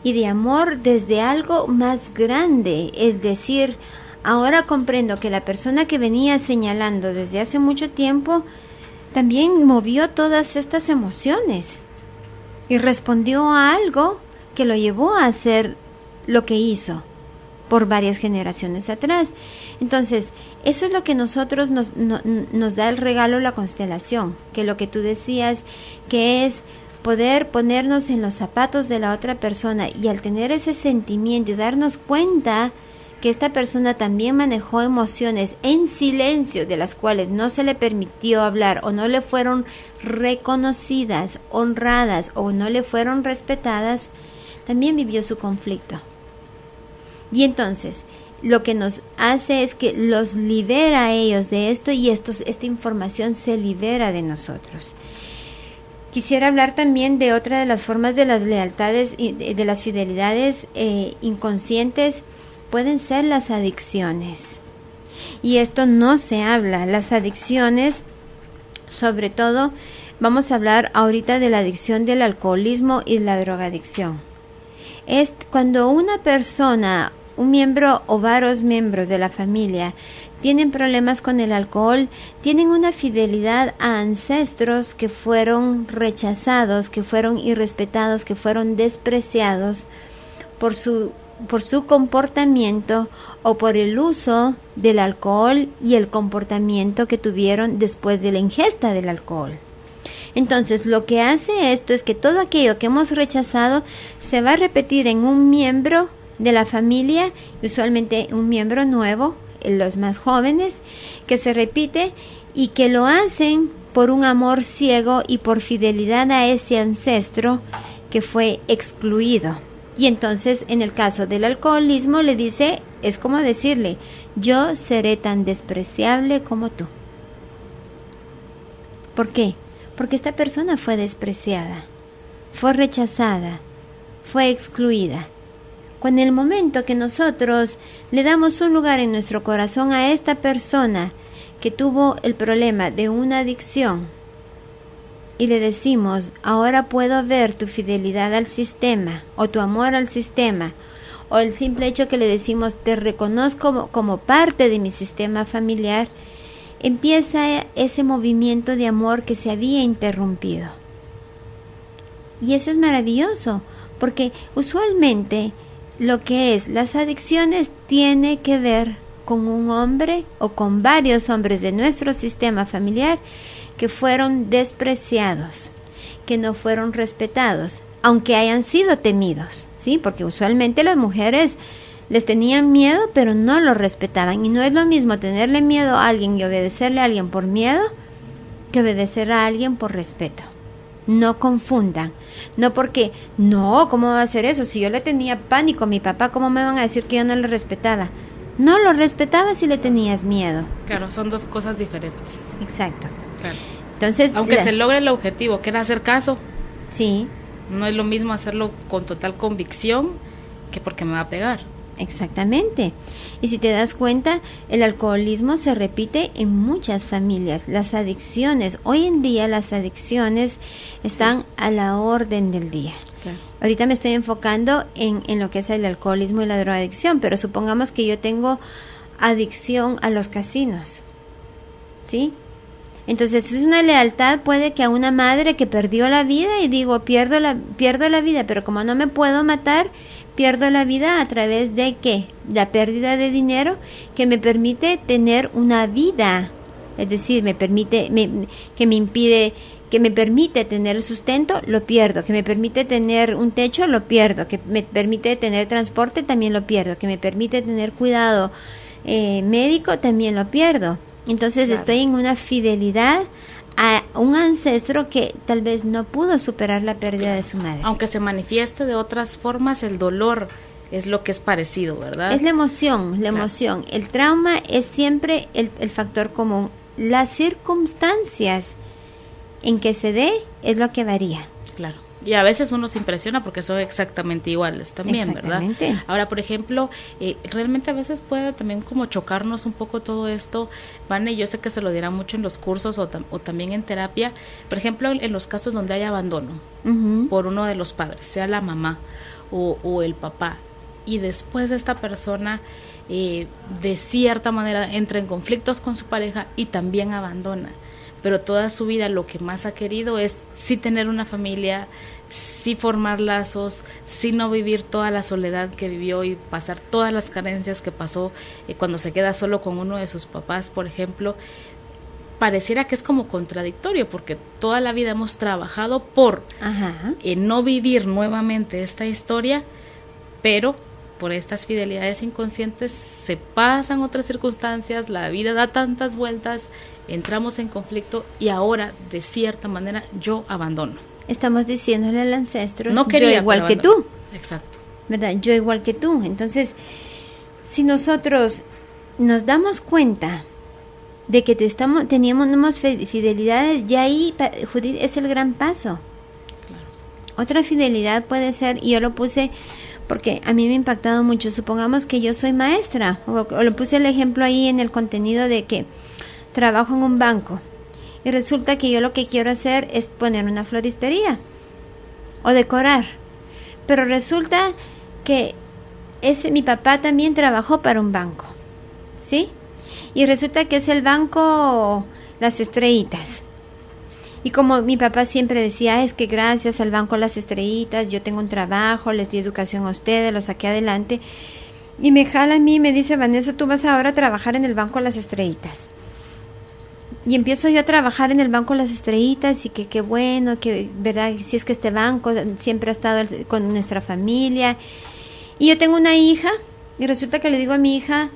y de amor desde algo más grande. Es decir, ahora comprendo que la persona que venía señalando desde hace mucho tiempo también movió todas estas emociones y respondió a algo que lo llevó a hacer lo que hizo. por varias generaciones atrás. Entonces, eso es lo que nosotros nos da el regalo, la constelación, que lo que tú decías, que es poder ponernos en los zapatos de la otra persona, y al tener ese sentimiento y darnos cuenta que esta persona también manejó emociones en silencio, de las cuales no se le permitió hablar o no le fueron reconocidas, honradas o no le fueron respetadas, también vivió su conflicto. Y entonces, lo que nos hace es que los libera a ellos de esto, y esta información se libera de nosotros. Quisiera hablar también de otra de las formas de las lealtades y de las fidelidades inconscientes. Pueden ser las adicciones. Y esto no se habla. Las adicciones, sobre todo, vamos a hablar ahorita de la adicción del alcoholismo y la drogadicción. Es cuando una persona, un miembro o varios miembros de la familia tienen problemas con el alcohol, tienen una fidelidad a ancestros que fueron rechazados, que fueron irrespetados, que fueron despreciados por su comportamiento o por el uso del alcohol y el comportamiento que tuvieron después de la ingesta del alcohol. Entonces, lo que hace esto es que todo aquello que hemos rechazado se va a repetir en un miembro de la familia, usualmente un miembro nuevo, los más jóvenes, que se repite y que lo hacen por un amor ciego y por fidelidad a ese ancestro que fue excluido. Y entonces, en el caso del alcoholismo, le dice, es como decirle, yo seré tan despreciable como tú. ¿Por qué? Porque esta persona fue despreciada, fue rechazada, fue excluida. Cuando en el momento que nosotros le damos un lugar en nuestro corazón a esta persona que tuvo el problema de una adicción, y le decimos, ahora puedo ver tu fidelidad al sistema, o tu amor al sistema, o el simple hecho que le decimos, te reconozco como parte de mi sistema familiar, empieza ese movimiento de amor que se había interrumpido. Y eso es maravilloso, porque usualmente lo que es las adicciones tiene que ver con un hombre o con varios hombres de nuestro sistema familiar que fueron despreciados, que no fueron respetados, aunque hayan sido temidos, ¿sí? Porque usualmente las mujeres les tenían miedo, pero no lo respetaban. Y no es lo mismo tenerle miedo a alguien y obedecerle a alguien por miedo que obedecer a alguien por respeto. No confundan. No porque, no, ¿cómo va a hacer eso? Si yo le tenía pánico a mi papá, ¿cómo me van a decir que yo no le respetaba? No lo respetaba si le tenías miedo. Claro, son dos cosas diferentes. Exacto. Claro. Entonces, aunque se logre el objetivo, que era hacer caso. Sí. No es lo mismo hacerlo con total convicción que porque me va a pegar. Exactamente. Y si te das cuenta, el alcoholismo se repite en muchas familias. Las adicciones, hoy en día las adicciones están a la orden del día. Claro. Ahorita me estoy enfocando en lo que es el alcoholismo y la drogadicción, pero supongamos que yo tengo adicción a los casinos, ¿sí? Entonces es una lealtad, puede que a una madre que perdió la vida y digo, pierdo la vida, pero como no me puedo matar, pierdo la vida a través de ¿qué? La pérdida de dinero que me permite tener una vida, es decir, que me permite tener el sustento, lo pierdo, que me permite tener un techo, lo pierdo, que me permite tener transporte, también lo pierdo, que me permite tener cuidado médico, también lo pierdo. Entonces claro, estoy en una fidelidad a un ancestro que tal vez no pudo superar la pérdida de su madre. Aunque se manifieste de otras formas, el dolor es lo que es parecido, ¿verdad? Es la emoción, la emoción. El trauma es siempre el factor común. Las circunstancias en que se dé es lo que varía. Claro. Y a veces uno se impresiona porque son exactamente iguales también, ¿verdad? Ahora, por ejemplo, realmente a veces puede también como chocarnos un poco todo esto, Vane, yo sé que se lo dirán mucho en los cursos o también en terapia, por ejemplo, en los casos donde hay abandono por uno de los padres, sea la mamá o el papá, y después de esta persona de cierta manera entra en conflictos con su pareja y también abandona. Pero toda su vida lo que más ha querido es sí tener una familia, sí formar lazos, sí no vivir toda la soledad que vivió y pasar todas las carencias que pasó cuando se queda solo con uno de sus papás, por ejemplo, pareciera que es como contradictorio, porque toda la vida hemos trabajado por no vivir nuevamente esta historia, pero por estas fidelidades inconscientes se pasan otras circunstancias, la vida da tantas vueltas, entramos en conflicto y ahora, de cierta manera, yo abandono. Estamos diciéndole al ancestro, no quería, yo igual que tú. Exacto. ¿Verdad? Yo igual que tú. Entonces, si nosotros nos damos cuenta de que teníamos fidelidades, ya ahí, Judith, es el gran paso. Claro. Otra fidelidad puede ser, y yo lo puse porque a mí me ha impactado mucho, supongamos que yo soy maestra, o lo puse el ejemplo ahí en el contenido de que trabajo en un banco, y resulta que yo lo que quiero hacer es poner una floristería, o decorar, pero resulta que mi papá también trabajó para un banco, ¿sí? Y resulta que es el banco Las Estrellitas. Y como mi papá siempre decía, es que gracias al banco Las Estrellitas, yo tengo un trabajo, les di educación a ustedes, los saqué adelante. Y me jala a mí y me dice, Vanessa, tú vas ahora a trabajar en el banco Las Estrellitas. Y empiezo yo a trabajar en el banco Las Estrellitas y que qué bueno, que verdad, si es que este banco siempre ha estado con nuestra familia. Y yo tengo una hija y resulta que le digo a mi hija,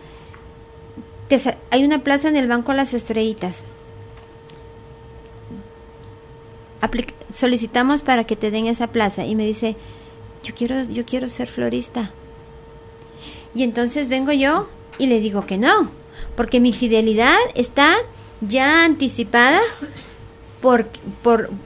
hay una plaza en el banco Las Estrellitas. Solicitamos para que te den esa plaza. Y me dice, yo quiero ser florista. Y entonces vengo yo y le digo que no, porque mi fidelidad está ya anticipada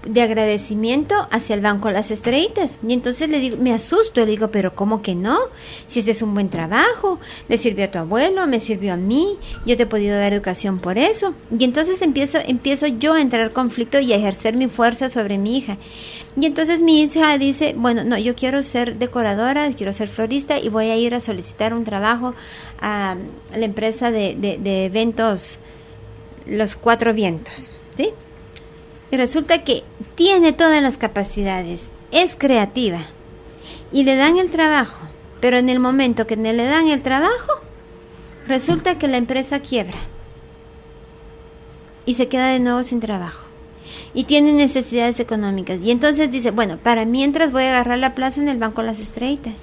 de agradecimiento hacia el banco Las Estrellitas. Y entonces le digo, me asusto, le digo, pero ¿cómo que no? Si este es un buen trabajo, le sirvió a tu abuelo, me sirvió a mí, yo te he podido dar educación por eso. Y entonces empiezo yo a entrar en conflicto y a ejercer mi fuerza sobre mi hija. Y entonces mi hija dice, bueno, no, yo quiero ser decoradora, quiero ser florista y voy a ir a solicitar un trabajo a la empresa de eventos Los Cuatro Vientos, ¿sí? Y resulta que tiene todas las capacidades, es creativa y le dan el trabajo, pero en el momento que le dan el trabajo, resulta que la empresa quiebra y se queda de nuevo sin trabajo y tiene necesidades económicas. Y entonces dice, bueno, para mientras voy a agarrar la plaza en el banco Las Estrellitas.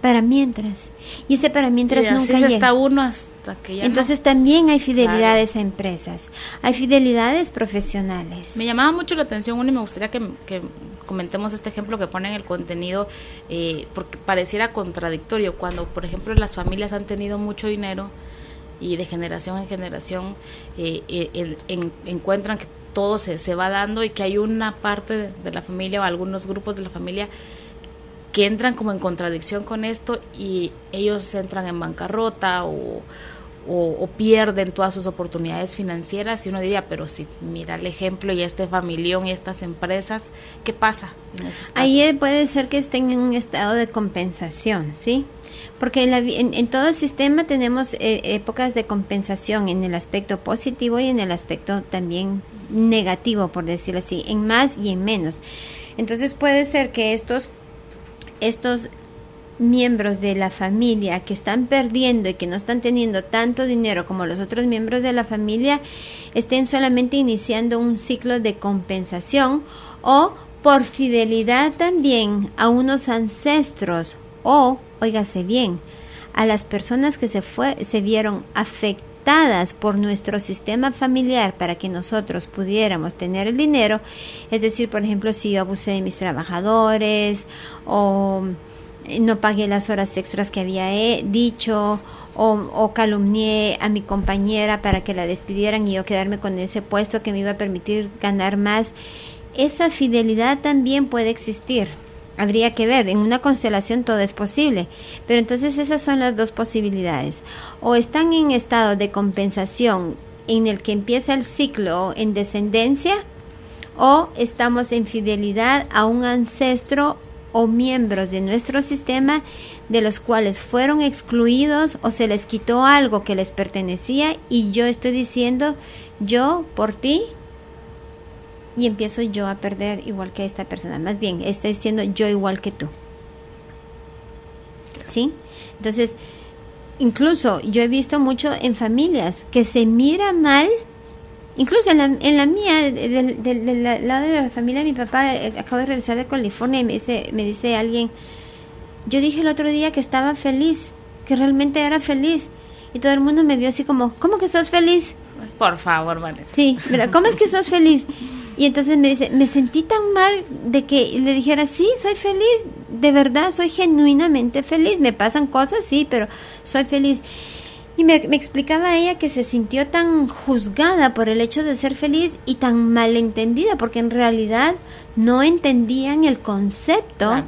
Para mientras. Y ese para mientras y nunca así llega. Está uno hasta que ya entonces no. También hay fidelidades a empresas, hay fidelidades profesionales. Me llamaba mucho la atención uno y me gustaría que comentemos este ejemplo que pone en el contenido, porque pareciera contradictorio cuando, por ejemplo, las familias han tenido mucho dinero y de generación en generación encuentran que todo se va dando y que hay una parte de la familia o algunos grupos de la familia que entran como en contradicción con esto y ellos entran en bancarrota o pierden todas sus oportunidades financieras. Y uno diría, pero si mira el ejemplo y este familión y estas empresas, ¿qué pasa en esos casos? Ahí puede ser que estén en un estado de compensación, ¿sí? Porque en todo el sistema tenemos épocas de compensación en el aspecto positivo y en el aspecto también negativo, por decirlo así, en más y en menos. Entonces puede ser que estos miembros de la familia que están perdiendo y que no están teniendo tanto dinero como los otros miembros de la familia estén solamente iniciando un ciclo de compensación o por fidelidad también a unos ancestros o, óigase bien, a las personas que se vieron afectadas por nuestro sistema familiar para que nosotros pudiéramos tener el dinero. Es decir, por ejemplo, si yo abusé de mis trabajadores o no pagué las horas extras que había dicho o calumnié a mi compañera para que la despidieran y yo quedarme con ese puesto que me iba a permitir ganar más. Esa fidelidad también puede existir. Habría que ver, en una constelación todo es posible, pero entonces esas son las dos posibilidades. O están en estado de compensación en el que empieza el ciclo en descendencia, o estamos en fidelidad a un ancestro o miembros de nuestro sistema de los cuales fueron excluidos o se les quitó algo que les pertenecía y yo estoy diciendo, yo por ti y empiezo yo a perder igual que esta persona. Más bien, está diciendo yo igual que tú. ¿Sí? Entonces, incluso yo he visto mucho en familias que se mira mal, incluso en la mía, del lado de la familia de mi papá. Acabo de regresar de California y me dice alguien, yo dije el otro día que estaba feliz, que realmente era feliz, y todo el mundo me vio así como, ¿cómo que sos feliz? Pues por favor, Vanessa. Sí, ¿verdad? ¿Cómo es que sos feliz? Y entonces me dice, me sentí tan mal de que le dijera, sí, soy feliz, de verdad, soy genuinamente feliz, me pasan cosas, sí, pero soy feliz. Y me explicaba ella que se sintió tan juzgada por el hecho de ser feliz y tan malentendida, porque en realidad no entendían el concepto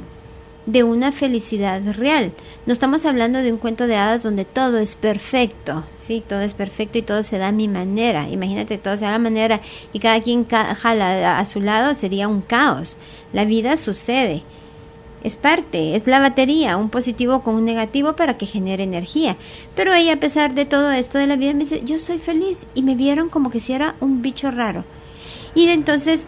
de una felicidad real. No estamos hablando de un cuento de hadas donde todo es perfecto, sí, todo es perfecto y todo se da a mi manera. Imagínate, todo se da a la manera y cada quien jala a su lado, sería un caos. La vida sucede, es parte, es la batería, un positivo con un negativo para que genere energía. Pero ella, a pesar de todo esto de la vida, me dice, yo soy feliz, y me vieron como que si era un bicho raro. Y entonces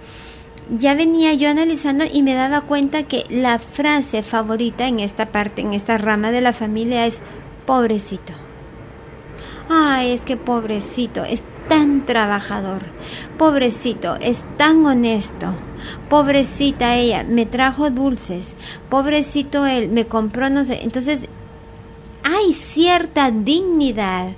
ya venía yo analizando y me daba cuenta que la frase favorita en esta parte, en esta rama de la familia, es pobrecito. Ay, es que pobrecito, es tan trabajador. Pobrecito, es tan honesto. Pobrecita ella, me trajo dulces. Pobrecito él, me compró no sé. Entonces, hay cierta dignidad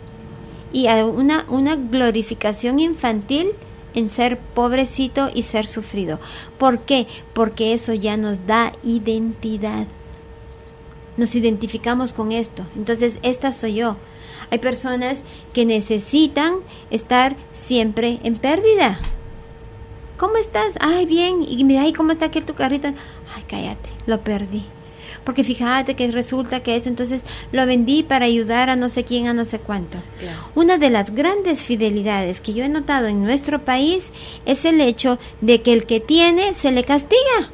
y una glorificación infantil en ser pobrecito y ser sufrido. ¿Por qué? Porque eso ya nos da identidad. Nos identificamos con esto. Entonces, esta soy yo. Hay personas que necesitan estar siempre en pérdida. ¿Cómo estás? Ay, bien. Y mira, ay, ¿cómo está aquel tu carrito? Ay, cállate, lo perdí. Porque fíjate que resulta que eso, entonces lo vendí para ayudar a no sé quién, a no sé cuánto. Claro. Una de las grandes fidelidades que yo he notado en nuestro país es el hecho de que el que tiene se le castiga.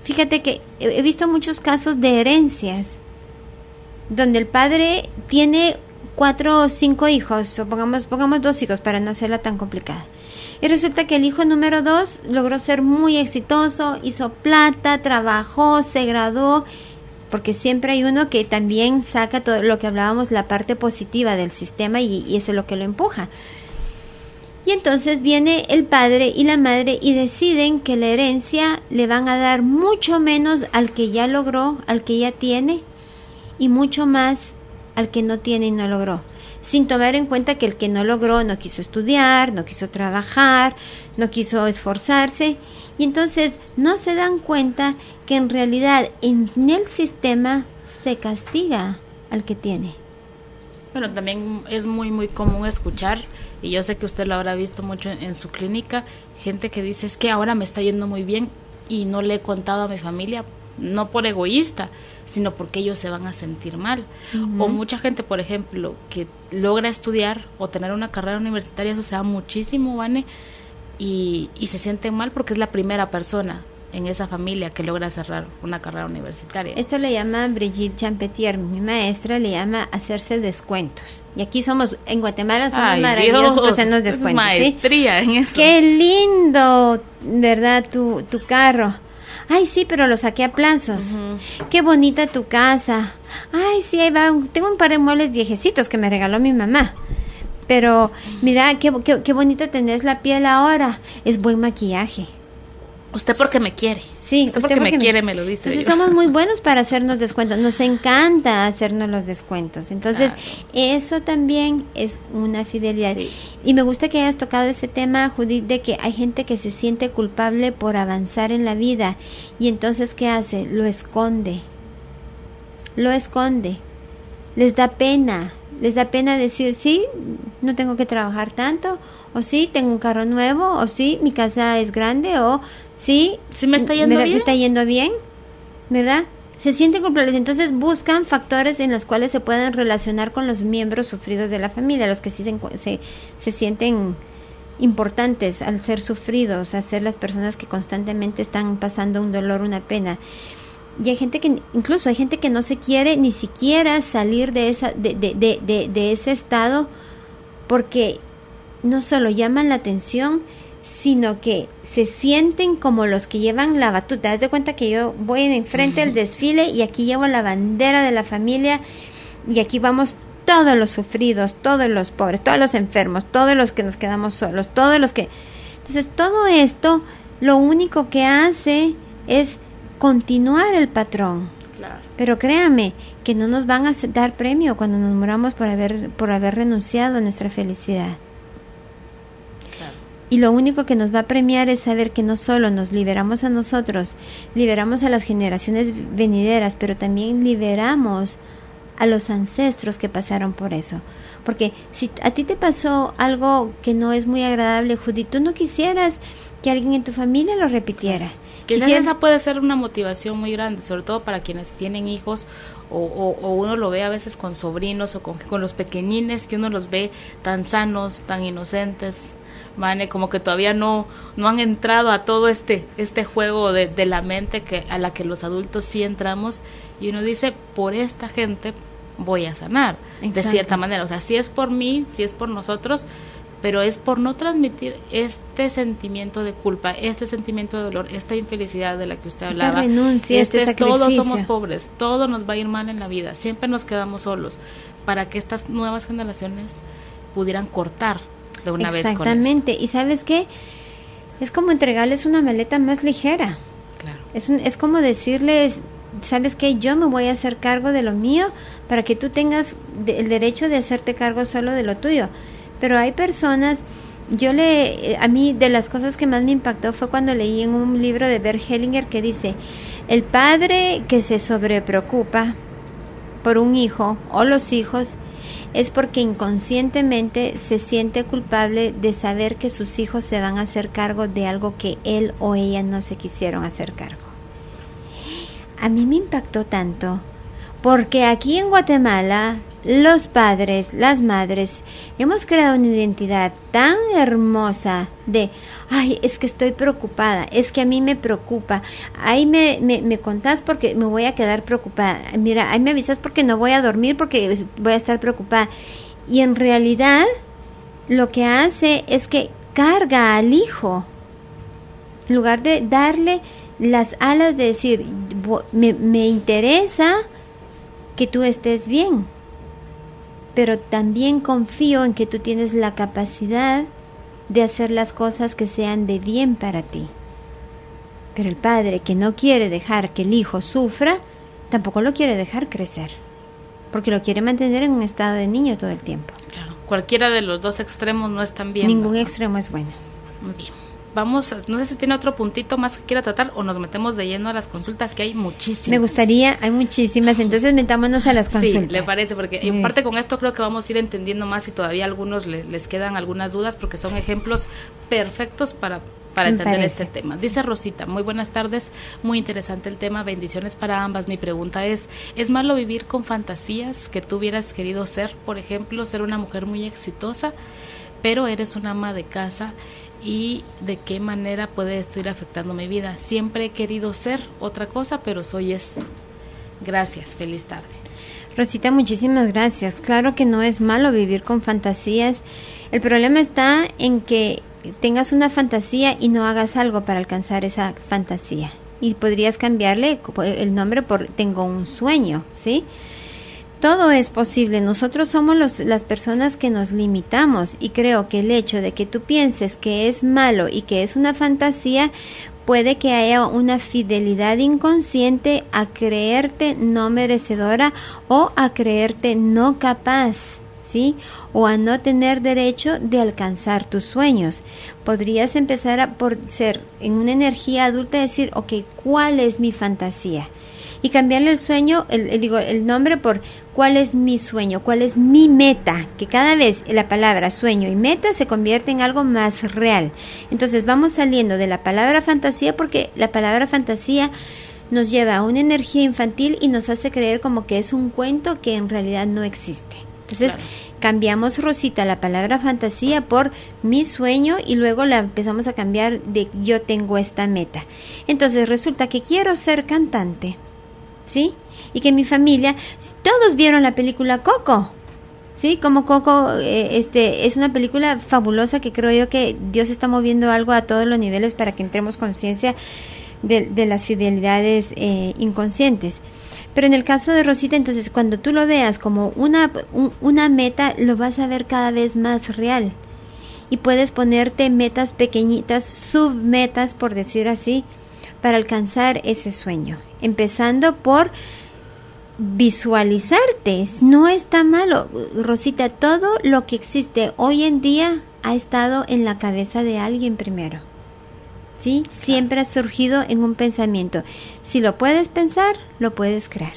Fíjate que he visto muchos casos de herencias donde el padre tiene 4 o 5 hijos, o pongamos 2 hijos para no hacerla tan complicada. Y resulta que el hijo número 2 logró ser muy exitoso, hizo plata, trabajó, se graduó, porque siempre hay uno que también saca todo lo que hablábamos, la parte positiva del sistema, y eso es lo que lo empuja. Y entonces viene el padre y la madre y deciden que la herencia le van a dar mucho menos al que ya logró, al que ya tiene, y mucho más al que no tiene y no logró, sin tomar en cuenta que el que no logró no quiso estudiar, no quiso trabajar, no quiso esforzarse, y entonces no se dan cuenta que en realidad en el sistema se castiga al que tiene. Bueno, también es muy muy común escuchar, y yo sé que usted lo habrá visto mucho en su clínica, gente que dice, es que ahora me está yendo muy bien y no le he contado a mi familia, no por egoísta, sino porque ellos se van a sentir mal. O mucha gente, por ejemplo, que logra estudiar o tener una carrera universitaria, eso se da muchísimo, Vane, y se sienten mal porque es la primera persona en esa familia que logra cerrar una carrera universitaria. Esto le llama Brigitte Champetier, mi maestra, le llama hacerse descuentos. Y aquí somos, en Guatemala somos maravillosos para hacernos descuentos. Es maestría, ¿sí? En eso. Qué lindo, ¿verdad? Tu carro. Ay, sí, pero lo saqué a plazos. Qué bonita tu casa. Ay, sí, ahí va. Tengo un par de muebles viejecitos que me regaló mi mamá. Pero mira, qué bonita tenés la piel ahora. Es buen maquillaje. Usted porque me quiere. Sí, usted porque me quiere, me lo dice. Entonces somos muy buenos para hacernos descuentos. Nos encanta hacernos los descuentos. Entonces, eso también es una fidelidad. Sí. Y me gusta que hayas tocado ese tema, Judith, de que hay gente que se siente culpable por avanzar en la vida. Y entonces, ¿qué hace? Lo esconde. Lo esconde. Les da pena. Les da pena decir, sí, no tengo que trabajar tanto, o sí, tengo un carro nuevo, o sí, mi casa es grande, o sí, me está yendo bien. Me está yendo bien, ¿verdad? Se sienten culpables, entonces buscan factores en los cuales se puedan relacionar con los miembros sufridos de la familia, los que sí se sienten importantes al ser sufridos, a ser las personas que constantemente están pasando un dolor, una pena. Y hay gente que, incluso hay gente que no se quiere ni siquiera salir de ese estado, porque no solo llaman la atención, sino que se sienten como los que llevan la batuta. Haz de cuenta que yo voy enfrente del desfile y aquí llevo la bandera de la familia y aquí vamos todos los sufridos, todos los pobres, todos los enfermos, todos los que nos quedamos solos, todos los que... Entonces todo esto lo único que hace es continuar el patrón. Claro. Pero créame que no nos van a dar premio cuando nos muramos por haber renunciado a nuestra felicidad. Claro. Y lo único que nos va a premiar es saber que no solo nos liberamos a nosotros, liberamos a las generaciones venideras, pero también liberamos a los ancestros que pasaron por eso. Porque si a ti te pasó algo que no es muy agradable, Judith, tú no quisieras que alguien en tu familia lo repitiera. Quizás esa puede ser una motivación muy grande, sobre todo para quienes tienen hijos o uno lo ve a veces con sobrinos o con los pequeñines, que uno los ve tan sanos, tan inocentes, Mane, como que todavía no han entrado a todo este juego de la mente a la que los adultos sí entramos, y uno dice, por esta gente voy a sanar. Exacto. De cierta manera, o sea, si es por mí, si es por nosotros, pero es por no transmitir este sentimiento de culpa, este sentimiento de dolor, esta infelicidad de la que usted hablaba. Esta renuncia, este sacrificio. Todos somos pobres, todo nos va a ir mal en la vida, siempre nos quedamos solos, para que estas nuevas generaciones pudieran cortar de una vez con esto. Exactamente, y ¿sabes qué? Es como entregarles una maleta más ligera. Claro. Es como decirles, ¿sabes qué? Yo me voy a hacer cargo de lo mío para que tú tengas el derecho de hacerte cargo solo de lo tuyo. Pero hay personas, a mí de las cosas que más me impactó fue cuando leí en un libro de Bert Hellinger que dice, el padre que se sobrepreocupa por un hijo o los hijos es porque inconscientemente se siente culpable de saber que sus hijos se van a hacer cargo de algo que él o ella no se quisieron hacer cargo. A mí me impactó tanto, porque aquí en Guatemala los padres, las madres, hemos creado una identidad tan hermosa de, ay, es que estoy preocupada, es que a mí me preocupa, ahí me contás porque me voy a quedar preocupada, mira, ahí me avisas porque no voy a dormir porque voy a estar preocupada. Y en realidad lo que hace es que carga al hijo, en lugar de darle las alas de decir, me interesa que tú estés bien, pero también confío en que tú tienes la capacidad de hacer las cosas que sean de bien para ti. Pero el padre que no quiere dejar que el hijo sufra, tampoco lo quiere dejar crecer, porque lo quiere mantener en un estado de niño todo el tiempo. Claro, cualquiera de los dos extremos no es tan bien. Ningún extremo es bueno. Muy bien. Vamos, no sé si tiene otro puntito más que quiera tratar o nos metemos de lleno a las consultas, que hay muchísimas. Me gustaría, hay muchísimas, entonces metámonos a las consultas. Sí, le parece, porque en parte con esto creo que vamos a ir entendiendo más y todavía a algunos les quedan algunas dudas porque son ejemplos perfectos para entender este tema. Dice Rosita, muy buenas tardes, muy interesante el tema, bendiciones para ambas. Mi pregunta ¿es malo vivir con fantasías que tú hubieras querido ser? Por ejemplo, ser una mujer muy exitosa, pero eres una ama de casa, ¿y de qué manera puede esto ir afectando mi vida? Siempre he querido ser otra cosa, pero soy esto. Gracias, feliz tarde. Rosita, muchísimas gracias. Claro que no es malo vivir con fantasías. El problema está en que tengas una fantasía y no hagas algo para alcanzar esa fantasía. Y podrías cambiarle el nombre por tengo un sueño, ¿sí? Todo es posible. Nosotros somos las personas que nos limitamos, y creo que el hecho de que tú pienses que es malo y que es una fantasía, puede que haya una fidelidad inconsciente a creerte no merecedora o a creerte no capaz, ¿sí? O a no tener derecho de alcanzar tus sueños. Podrías empezar por ser en una energía adulta, decir, ok, ¿cuál es mi fantasía? Y cambiarle el sueño, el nombre por cuál es mi sueño, cuál es mi meta, que cada vez la palabra sueño y meta se convierte en algo más real. Entonces vamos saliendo de la palabra fantasía, porque la palabra fantasía nos lleva a una energía infantil y nos hace creer como que es un cuento que en realidad no existe. Entonces cambiamos, Rosita, la palabra fantasía por mi sueño, y luego la empezamos a cambiar de yo tengo esta meta. Entonces resulta que quiero ser cantante, ¿sí? Y que mi familia, todos vieron la película Coco, Sí, como Coco, es una película fabulosa que creo yo que Dios está moviendo algo a todos los niveles para que entremos conciencia de las fidelidades inconscientes. Pero en el caso de Rosita, entonces, cuando tú lo veas como una meta, lo vas a ver cada vez más real. Y puedes ponerte metas pequeñitas, submetas, por decir así, para alcanzar ese sueño. Empezando por visualizarte. No está malo, Rosita. Todo lo que existe hoy en día ha estado en la cabeza de alguien primero. ¿Sí? Siempre ha surgido en un pensamiento. Si lo puedes pensar, lo puedes crear.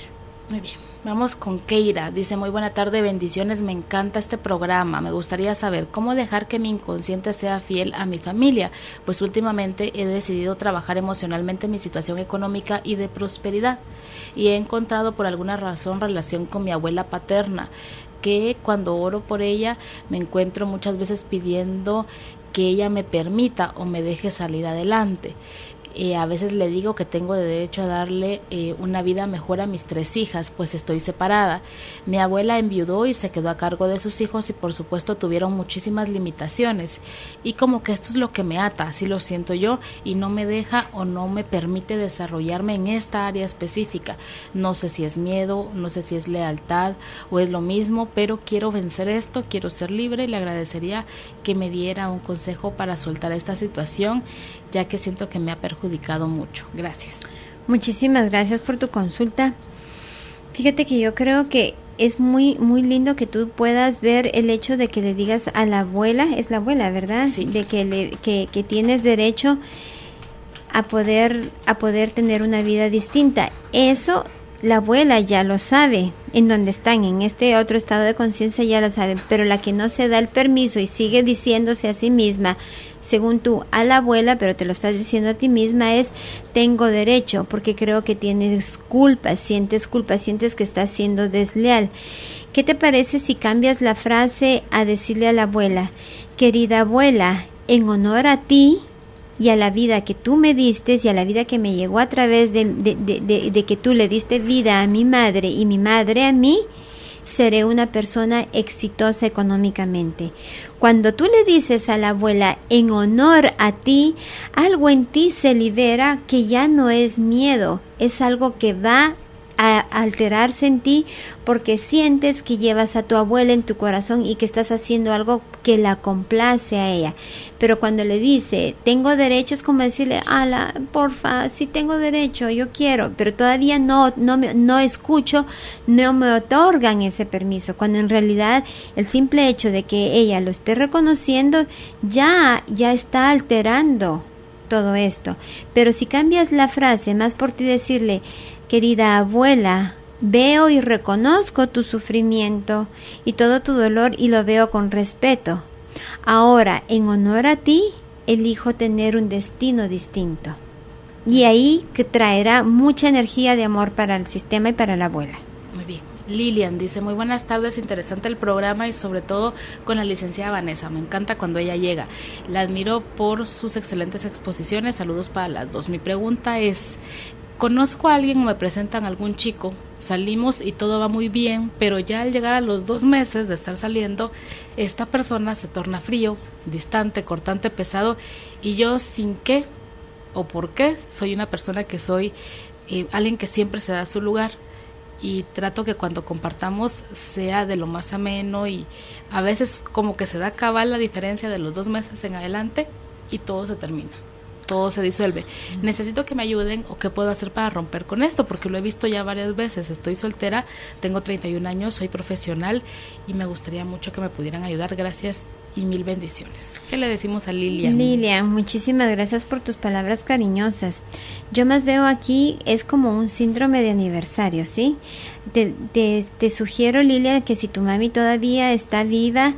Muy bien. Vamos con Keira. Dice, muy buena tarde, bendiciones, me encanta este programa. Me gustaría saber cómo dejar que mi inconsciente sea fiel a mi familia, pues últimamente he decidido trabajar emocionalmente mi situación económica y de prosperidad. Y he encontrado por alguna razón relación con mi abuela paterna, que cuando oro por ella me encuentro muchas veces pidiendo que ella me permita o me deje salir adelante. A veces le digo que tengo derecho a darle una vida mejor a mis 3 hijas, pues estoy separada. Mi abuela enviudó y se quedó a cargo de sus hijos y por supuesto tuvieron muchísimas limitaciones. Y como que esto es lo que me ata, así lo siento yo, y no me deja o no me permite desarrollarme en esta área específica. No sé si es miedo, no sé si es lealtad o es lo mismo, pero quiero vencer esto, quiero ser libre y le agradecería que me diera un consejo para soltar esta situación, ya que siento que me ha perjudicado mucho. Gracias. Muchísimas gracias por tu consulta. Fíjate que yo creo que es muy lindo que tú puedas ver el hecho de que le digas a la abuela, es la abuela, ¿verdad? Sí. De que tienes derecho a poder tener una vida distinta. Eso la abuela ya lo sabe, en donde están, en este otro estado de conciencia ya lo saben, pero la que no se da el permiso y sigue diciéndose a sí misma, según tú, a la abuela, pero te lo estás diciendo a ti misma, es tengo derecho, porque creo que tienes culpa, sientes que estás siendo desleal. ¿Qué te parece si cambias la frase a decirle a la abuela, querida abuela, en honor a ti y a la vida que tú me diste y a la vida que me llegó a través de que tú le diste vida a mi madre y mi madre a mí, seré una persona exitosa económicamente. Cuando tú le dices a la abuela en honor a ti, algo en ti se libera que ya no es miedo, es algo que va a alterarse en ti porque sientes que llevas a tu abuela en tu corazón y que estás haciendo algo que la complace a ella. Pero cuando le dice, tengo derecho, es como decirle, ala, porfa, sí tengo derecho, yo quiero, pero todavía no escucho, no me otorgan ese permiso, cuando en realidad el simple hecho de que ella lo esté reconociendo ya está alterando todo esto. Pero si cambias la frase, más por ti decirle, querida abuela, veo y reconozco tu sufrimiento y todo tu dolor y lo veo con respeto. Ahora, en honor a ti, elijo tener un destino distinto. Y ahí que traerá mucha energía de amor para el sistema y para la abuela. Muy bien. Lilian dice, muy buenas tardes, interesante el programa y sobre todo con la licenciada Vanessa, me encanta cuando ella llega, la admiro por sus excelentes exposiciones, saludos para las dos. Mi pregunta es, conozco a alguien o me presentan algún chico, salimos y todo va muy bien, pero ya al llegar a los 2 meses de estar saliendo, esta persona se torna frío, distante, cortante, pesado, y yo sin qué o por qué soy una persona que soy alguien que siempre se da su lugar y trato que cuando compartamos sea de lo más ameno y a veces como que se da cabal la diferencia de los 2 meses en adelante y todo se termina. Todo se disuelve. Necesito que me ayuden o qué puedo hacer para romper con esto, porque lo he visto ya varias veces. Estoy soltera, tengo 31 años, soy profesional y me gustaría mucho que me pudieran ayudar. Gracias y 1000 bendiciones. ¿Qué le decimos a Lilian? Lilian, muchísimas gracias por tus palabras cariñosas. Yo más veo aquí, es como un síndrome de aniversario, ¿sí? Te sugiero, Lilian, que si tu mami todavía está viva,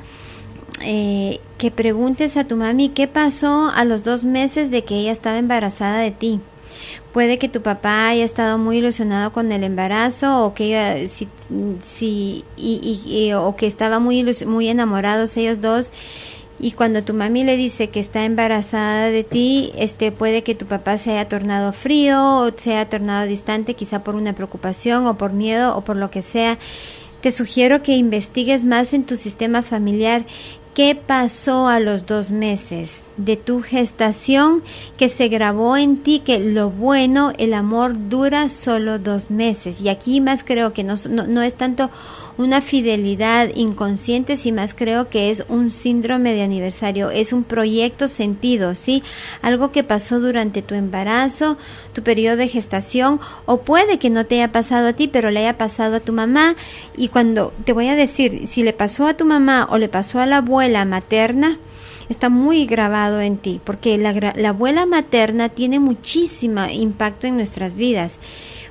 que preguntes a tu mami qué pasó a los 2 meses de que ella estaba embarazada de ti. Puede que tu papá haya estado muy ilusionado con el embarazo o que o que estaban muy enamorados ellos dos, y cuando tu mami le dice que está embarazada de ti, puede que tu papá se haya tornado frío o se haya tornado distante, quizá por una preocupación o por miedo o por lo que sea. te sugiero que investigues más en tu sistema familiar. ¿Qué pasó a los 2 meses de tu gestación que se grabó en ti? Que lo bueno, el amor dura solo 2 meses. Y aquí más creo que no es tanto una fidelidad inconsciente, sino más creo que es un síndrome de aniversario, es un proyecto sentido, ¿sí? Algo que pasó durante tu embarazo, tu periodo de gestación, o puede que no te haya pasado a ti, pero le haya pasado a tu mamá. Y cuando te voy a decir, si le pasó a tu mamá o le pasó a la abuela materna, está muy grabado en ti, porque la abuela materna tiene muchísimo impacto en nuestras vidas,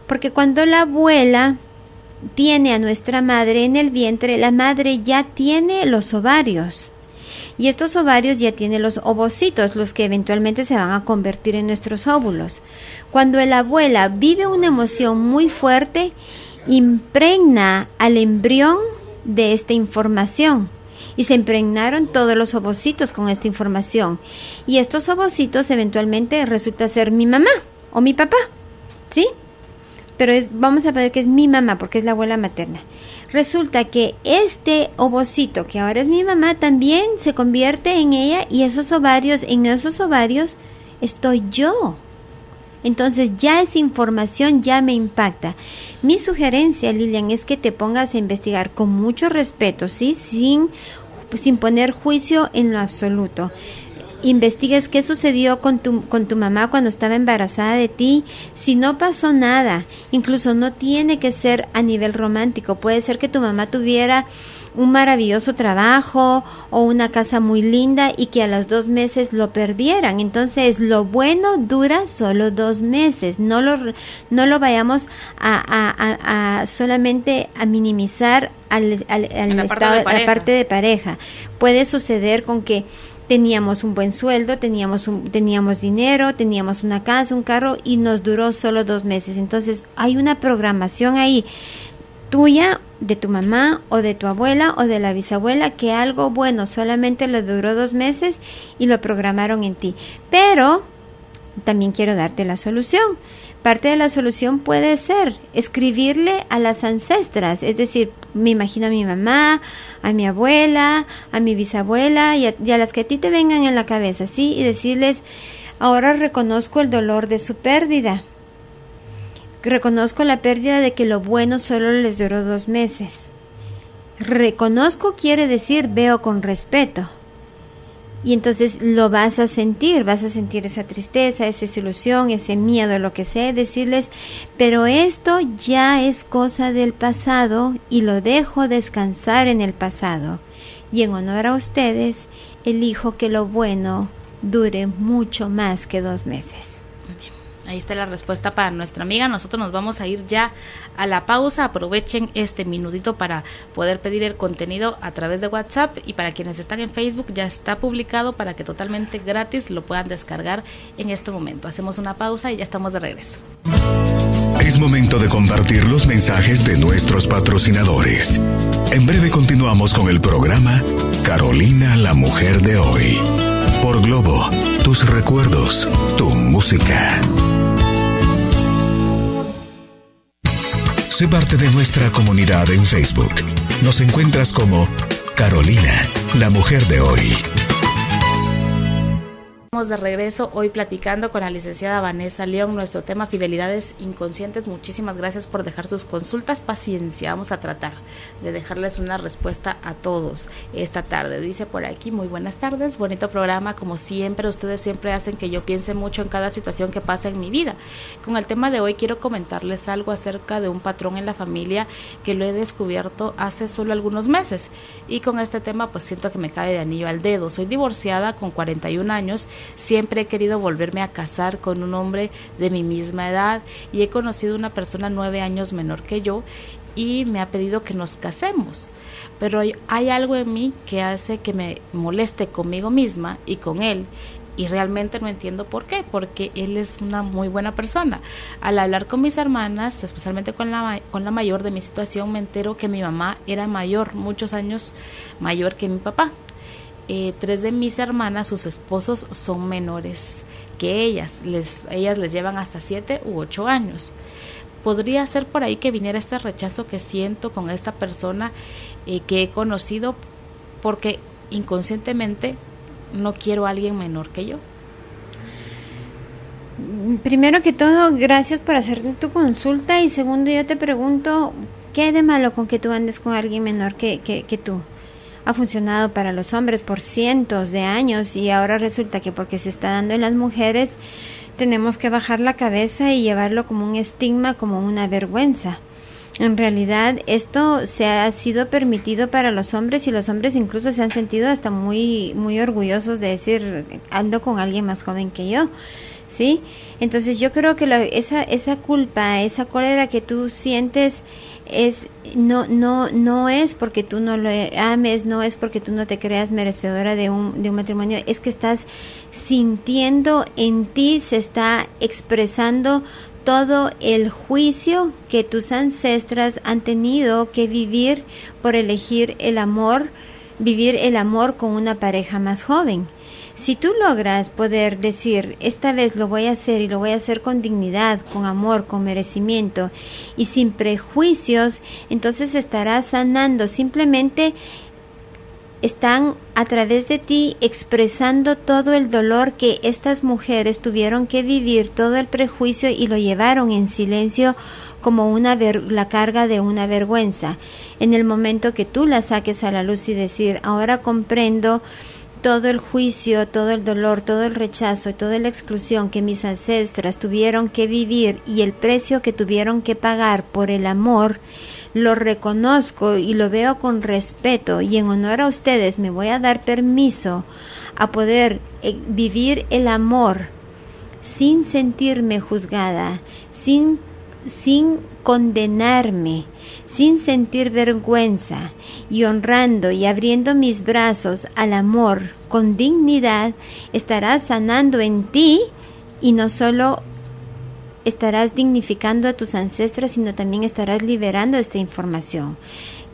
porque cuando la abuela tiene a nuestra madre en el vientre, la madre ya tiene los ovarios, y estos ovarios ya tienen los ovocitos, los que eventualmente se van a convertir en nuestros óvulos. Cuando la abuela vive una emoción muy fuerte, impregna al embrión de esta información, y se impregnaron todos los ovocitos con esta información, y estos ovocitos eventualmente resulta ser mi mamá o mi papá, ¿sí? Pero vamos a ver que es mi mamá porque es la abuela materna. Resulta que este ovocito, que ahora es mi mamá, también se convierte en ella, y en esos ovarios estoy yo. Entonces ya esa información ya me impacta. Mi sugerencia, Lilian, es que te pongas a investigar con mucho respeto, ¿sí? Sin poner juicio en lo absoluto. Investigues qué sucedió con tu mamá cuando estaba embarazada de ti. Si no pasó nada, incluso no tiene que ser a nivel romántico, puede ser que tu mamá tuviera un maravilloso trabajo o una casa muy linda y que a los 2 meses lo perdieran. Entonces lo bueno dura solo 2 meses, no lo vayamos a solamente a minimizar al estado, la parte de pareja. Puede suceder con que teníamos un buen sueldo, teníamos dinero, teníamos una casa, un carro, y nos duró solo 2 meses. Entonces hay una programación ahí tuya, de tu mamá o de tu abuela o de la bisabuela, que algo bueno solamente le duró 2 meses y lo programaron en ti. Pero también quiero darte la solución. Parte de la solución puede ser escribirle a las ancestras, es decir, me imagino a mi mamá, a mi abuela, a mi bisabuela y a las que a ti te vengan en la cabeza, ¿sí? Y decirles, ahora reconozco el dolor de su pérdida, reconozco la pérdida de que lo bueno solo les duró 2 meses. Reconozco quiere decir veo con respeto. Y entonces lo vas a sentir esa tristeza, esa desilusión, ese miedo, lo que sea, decirles, pero esto ya es cosa del pasado y lo dejo descansar en el pasado. Y en honor a ustedes, elijo que lo bueno dure mucho más que 2 meses. Ahí está la respuesta para nuestra amiga. Nosotros nos vamos a ir ya a la pausa. Aprovechen este minutito para poder pedir el contenido a través de WhatsApp, y para quienes están en Facebook ya está publicado para que totalmente gratis lo puedan descargar en este momento. Hacemos una pausa y ya estamos de regreso. Es momento de compartir los mensajes de nuestros patrocinadores. En breve continuamos con el programa Carolina, la mujer de hoy. Por Globo, tus recuerdos, tu música. Sé parte de nuestra comunidad en Facebook. Nos encuentras como Carolina, la mujer de hoy. Estamos de regreso hoy platicando con la licenciada Vanessa León, nuestro tema fidelidades inconscientes. Muchísimas gracias por dejar sus consultas. Paciencia, vamos a tratar de dejarles una respuesta a todos esta tarde. Dice por aquí, muy buenas tardes, bonito programa como siempre, ustedes siempre hacen que yo piense mucho en cada situación que pasa en mi vida. Con el tema de hoy quiero comentarles algo acerca de un patrón en la familia que lo he descubierto hace solo algunos meses, y con este tema pues siento que me cae de anillo al dedo. Soy divorciada con 41 años, siempre he querido volverme a casar con un hombre de mi misma edad, y he conocido una persona 9 años menor que yo y me ha pedido que nos casemos, pero hay algo en mí que hace que me moleste conmigo misma y con él, y realmente no entiendo por qué, porque él es una muy buena persona. Al hablar con mis hermanas, especialmente con la mayor de mi situación, me entero que mi mamá era mayor, muchos años mayor que mi papá. 3 de mis hermanas, sus esposos son menores que ellas les llevan hasta 7 u 8 años. podría ser por ahí que viniera este rechazo que siento con esta persona que he conocido, porque inconscientemente no quiero a alguien menor que yo. Primero que todo, gracias por hacer tu consulta, y segundo, yo te pregunto, ¿qué hay de malo con que tú andes con alguien menor que tú? Ha funcionado para los hombres por cientos de años, y ahora resulta que porque se está dando en las mujeres tenemos que bajar la cabeza y llevarlo como un estigma, como una vergüenza. En realidad esto se ha sido permitido para los hombres, y los hombres incluso se han sentido hasta muy orgullosos de decir, ando con alguien más joven que yo, ¿sí? Entonces yo creo que esa culpa, esa cólera que tú sientes no es porque tú no lo ames, no es porque tú no te creas merecedora de un matrimonio, es que estás sintiendo en ti, se está expresando todo el juicio que tus ancestras han tenido que vivir por elegir el amor, vivir el amor con una pareja más joven. Si tú logras poder decir, esta vez lo voy a hacer, y lo voy a hacer con dignidad, con amor, con merecimiento y sin prejuicios, entonces estarás sanando. Simplemente están a través de ti expresando todo el dolor que estas mujeres tuvieron que vivir, todo el prejuicio, y lo llevaron en silencio como la carga de una vergüenza. En el momento que tú la saques a la luz y decir, ahora comprendo todo el juicio, todo el dolor, todo el rechazo y toda la exclusión que mis ancestras tuvieron que vivir, y el precio que tuvieron que pagar por el amor, lo reconozco y lo veo con respeto, y en honor a ustedes me voy a dar permiso a poder vivir el amor sin sentirme juzgada, sin condenarme, sin sentir vergüenza, y honrando y abriendo mis brazos al amor con dignidad. Estarás sanando en ti, y no solo estarás dignificando a tus ancestras, sino también estarás liberando esta información.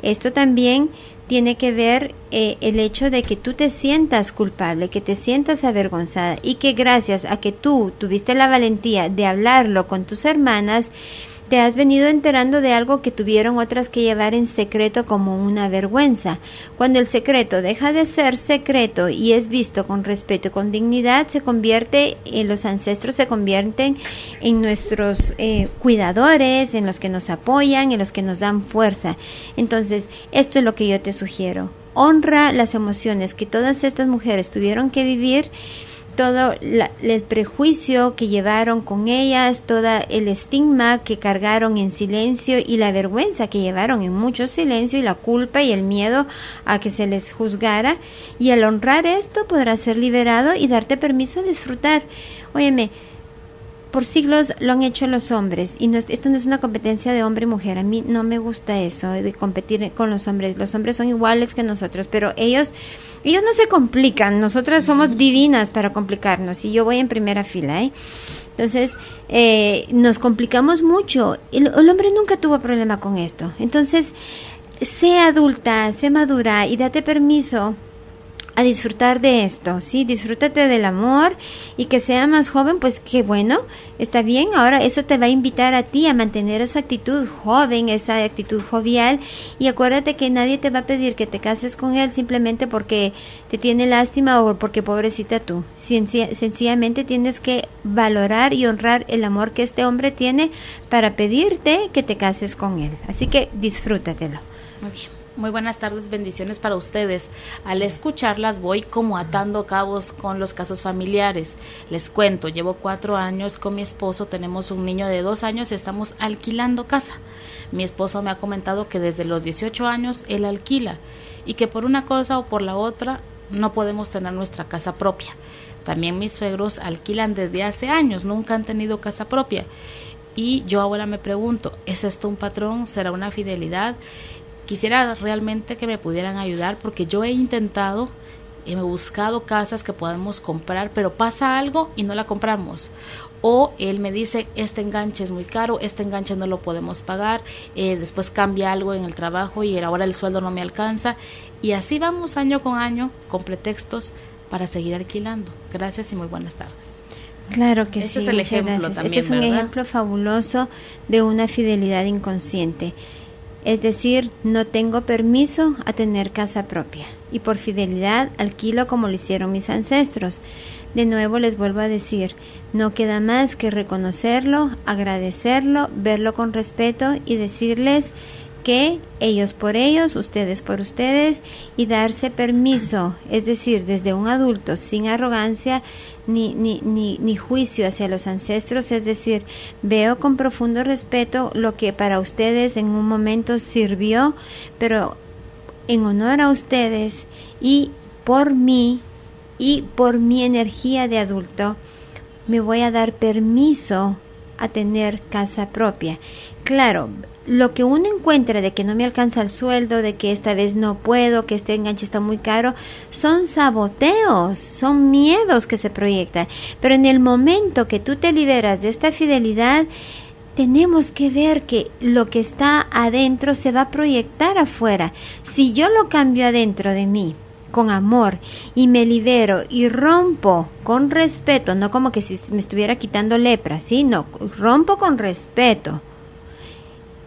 Esto también tiene que ver el hecho de que tú te sientas culpable, que te sientas avergonzada, y que gracias a que tú tuviste la valentía de hablarlo con tus hermanas, te has venido enterando de algo que tuvieron otras que llevar en secreto como una vergüenza. Cuando el secreto deja de ser secreto y es visto con respeto y con dignidad, los ancestros se convierten en nuestros cuidadores, en los que nos apoyan, en los que nos dan fuerza. Entonces, esto es lo que yo te sugiero. Honra las emociones que todas estas mujeres tuvieron que vivir, todo el prejuicio que llevaron con ellas, todo el estigma que cargaron en silencio, y la vergüenza que llevaron en mucho silencio, y la culpa y el miedo a que se les juzgara. Y al honrar esto podrás ser liberado y darte permiso de disfrutar. Óyeme, por siglos lo han hecho los hombres, y esto no es una competencia de hombre y mujer. A mí no me gusta eso de competir con los hombres. Los hombres son iguales que nosotros, pero ellos no se complican. Nosotras somos divinas para complicarnos, y yo voy en primera fila, Entonces, nos complicamos mucho. El hombre nunca tuvo problema con esto. Entonces, sé adulta, sé madura, y date permiso a disfrutar de esto, ¿sí? Disfrútate del amor, y que sea más joven, pues qué bueno, está bien. Ahora eso te va a invitar a ti a mantener esa actitud joven, esa actitud jovial, y acuérdate que nadie te va a pedir que te cases con él simplemente porque te tiene lástima o porque pobrecita tú. Sencillamente tienes que valorar y honrar el amor que este hombre tiene para pedirte que te cases con él. Así que disfrútatelo. Muy bien. Muy buenas tardes, bendiciones para ustedes. Al escucharlas voy como atando cabos con los casos familiares. Les cuento, llevo 4 años con mi esposo, tenemos un niño de 2 años y estamos alquilando casa. Mi esposo me ha comentado que desde los 18 años él alquila, y que por una cosa o por la otra no podemos tener nuestra casa propia. También mis suegros alquilan desde hace años, nunca han tenido casa propia. Y yo ahora me pregunto, ¿es esto un patrón? ¿Será una fidelidad? Quisiera realmente que me pudieran ayudar, porque yo he intentado, he buscado casas que podemos comprar, pero pasa algo y no la compramos. O él me dice, este enganche es muy caro, este enganche no lo podemos pagar, después cambia algo en el trabajo y ahora el sueldo no me alcanza. Y así vamos año con año con pretextos para seguir alquilando. Gracias y muy buenas tardes. Claro que Ese sí. es el muchas ejemplo gracias. también, Este es un ¿verdad? ejemplo fabuloso de una fidelidad inconsciente. Es decir, no tengo permiso a tener casa propia y por fidelidad alquilo como lo hicieron mis ancestros. De nuevo les vuelvo a decir, no queda más que reconocerlo, agradecerlo, verlo con respeto y decirles que ellos por ellos, ustedes por ustedes, y darse permiso, es decir, desde un adulto, sin arrogancia ni juicio hacia los ancestros, es decir, veo con profundo respeto lo que para ustedes en un momento sirvió, pero en honor a ustedes y por mí energía de adulto, me voy a dar permiso a tener casa propia. Claro, lo que uno encuentra de que no me alcanza el sueldo, de que esta vez no puedo, que este enganche está muy caro, son saboteos, son miedos que se proyectan. Pero en el momento que tú te liberas de esta fidelidad, tenemos que ver que lo que está adentro se va a proyectar afuera. Si yo lo cambio adentro de mí, con amor, y me libero y rompo con respeto, no como que si me estuviera quitando lepra, ¿sí? No, rompo con respeto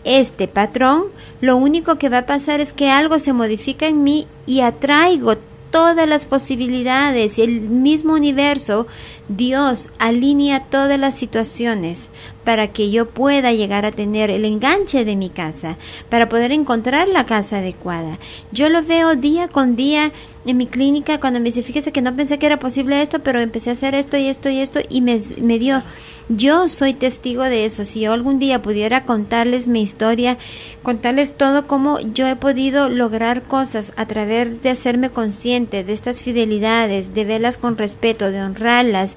este patrón, lo único que va a pasar es que algo se modifica en mí y atraigo todas las posibilidades, el mismo universo, Dios alinea todas las situaciones para que yo pueda llegar a tener el enganche de mi casa, para poder encontrar la casa adecuada. Yo lo veo día con día en mi clínica cuando me dice, fíjese que no pensé que era posible esto, pero empecé a hacer esto y esto y esto y me dio. Yo soy testigo de eso. Si yo algún día pudiera contarles mi historia, contarles todo cómo yo he podido lograr cosas a través de hacerme consciente de estas fidelidades, de verlas con respeto, de honrarlas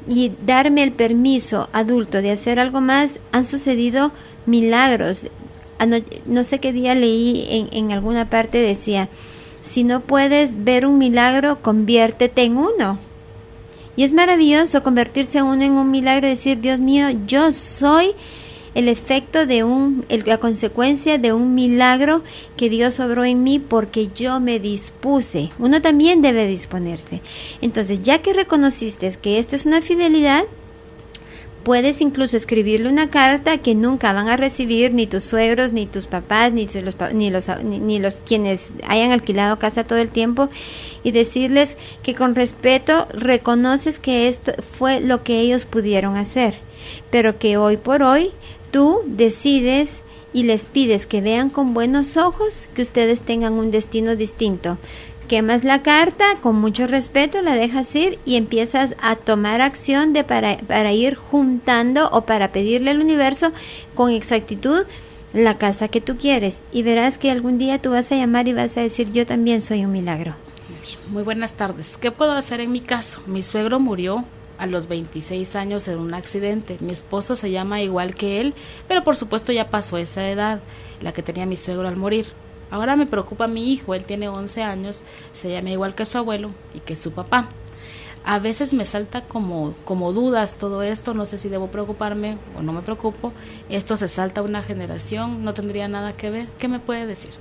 y darme el permiso adulto de hacer algo más, han sucedido milagros. No sé qué día leí en alguna parte decía, si no puedes ver un milagro, conviértete en uno. Y es maravilloso convertirse uno en un milagro y decir, Dios mío, yo soy el efecto de la consecuencia de un milagro que Dios obró en mí porque yo me dispuse. Uno también debe disponerse. Entonces, ya que reconociste que esto es una fidelidad, puedes incluso escribirle una carta que nunca van a recibir ni tus suegros, ni tus papás, ni los quienes hayan alquilado casa todo el tiempo, y decirles que con respeto reconoces que esto fue lo que ellos pudieron hacer, pero que hoy por hoy tú decides y les pides que vean con buenos ojos que ustedes tengan un destino distinto. Quemas la carta, con mucho respeto la dejas ir y empiezas a tomar acción para ir juntando o para pedirle al universo con exactitud la casa que tú quieres. Y verás que algún día tú vas a llamar y vas a decir, yo también soy un milagro. Muy buenas tardes. ¿Qué puedo hacer en mi caso? Mi suegro murió a los 26 años en un accidente. Mi esposo se llama igual que él, pero por supuesto ya pasó esa edad, la que tenía mi suegro al morir. Ahora me preocupa mi hijo, él tiene 11 años, se llama igual que su abuelo y que su papá. A veces me salta como dudas todo esto, no sé si debo preocuparme o no me preocupo. Esto se salta una generación, no tendría nada que ver. ¿Qué me puede decir?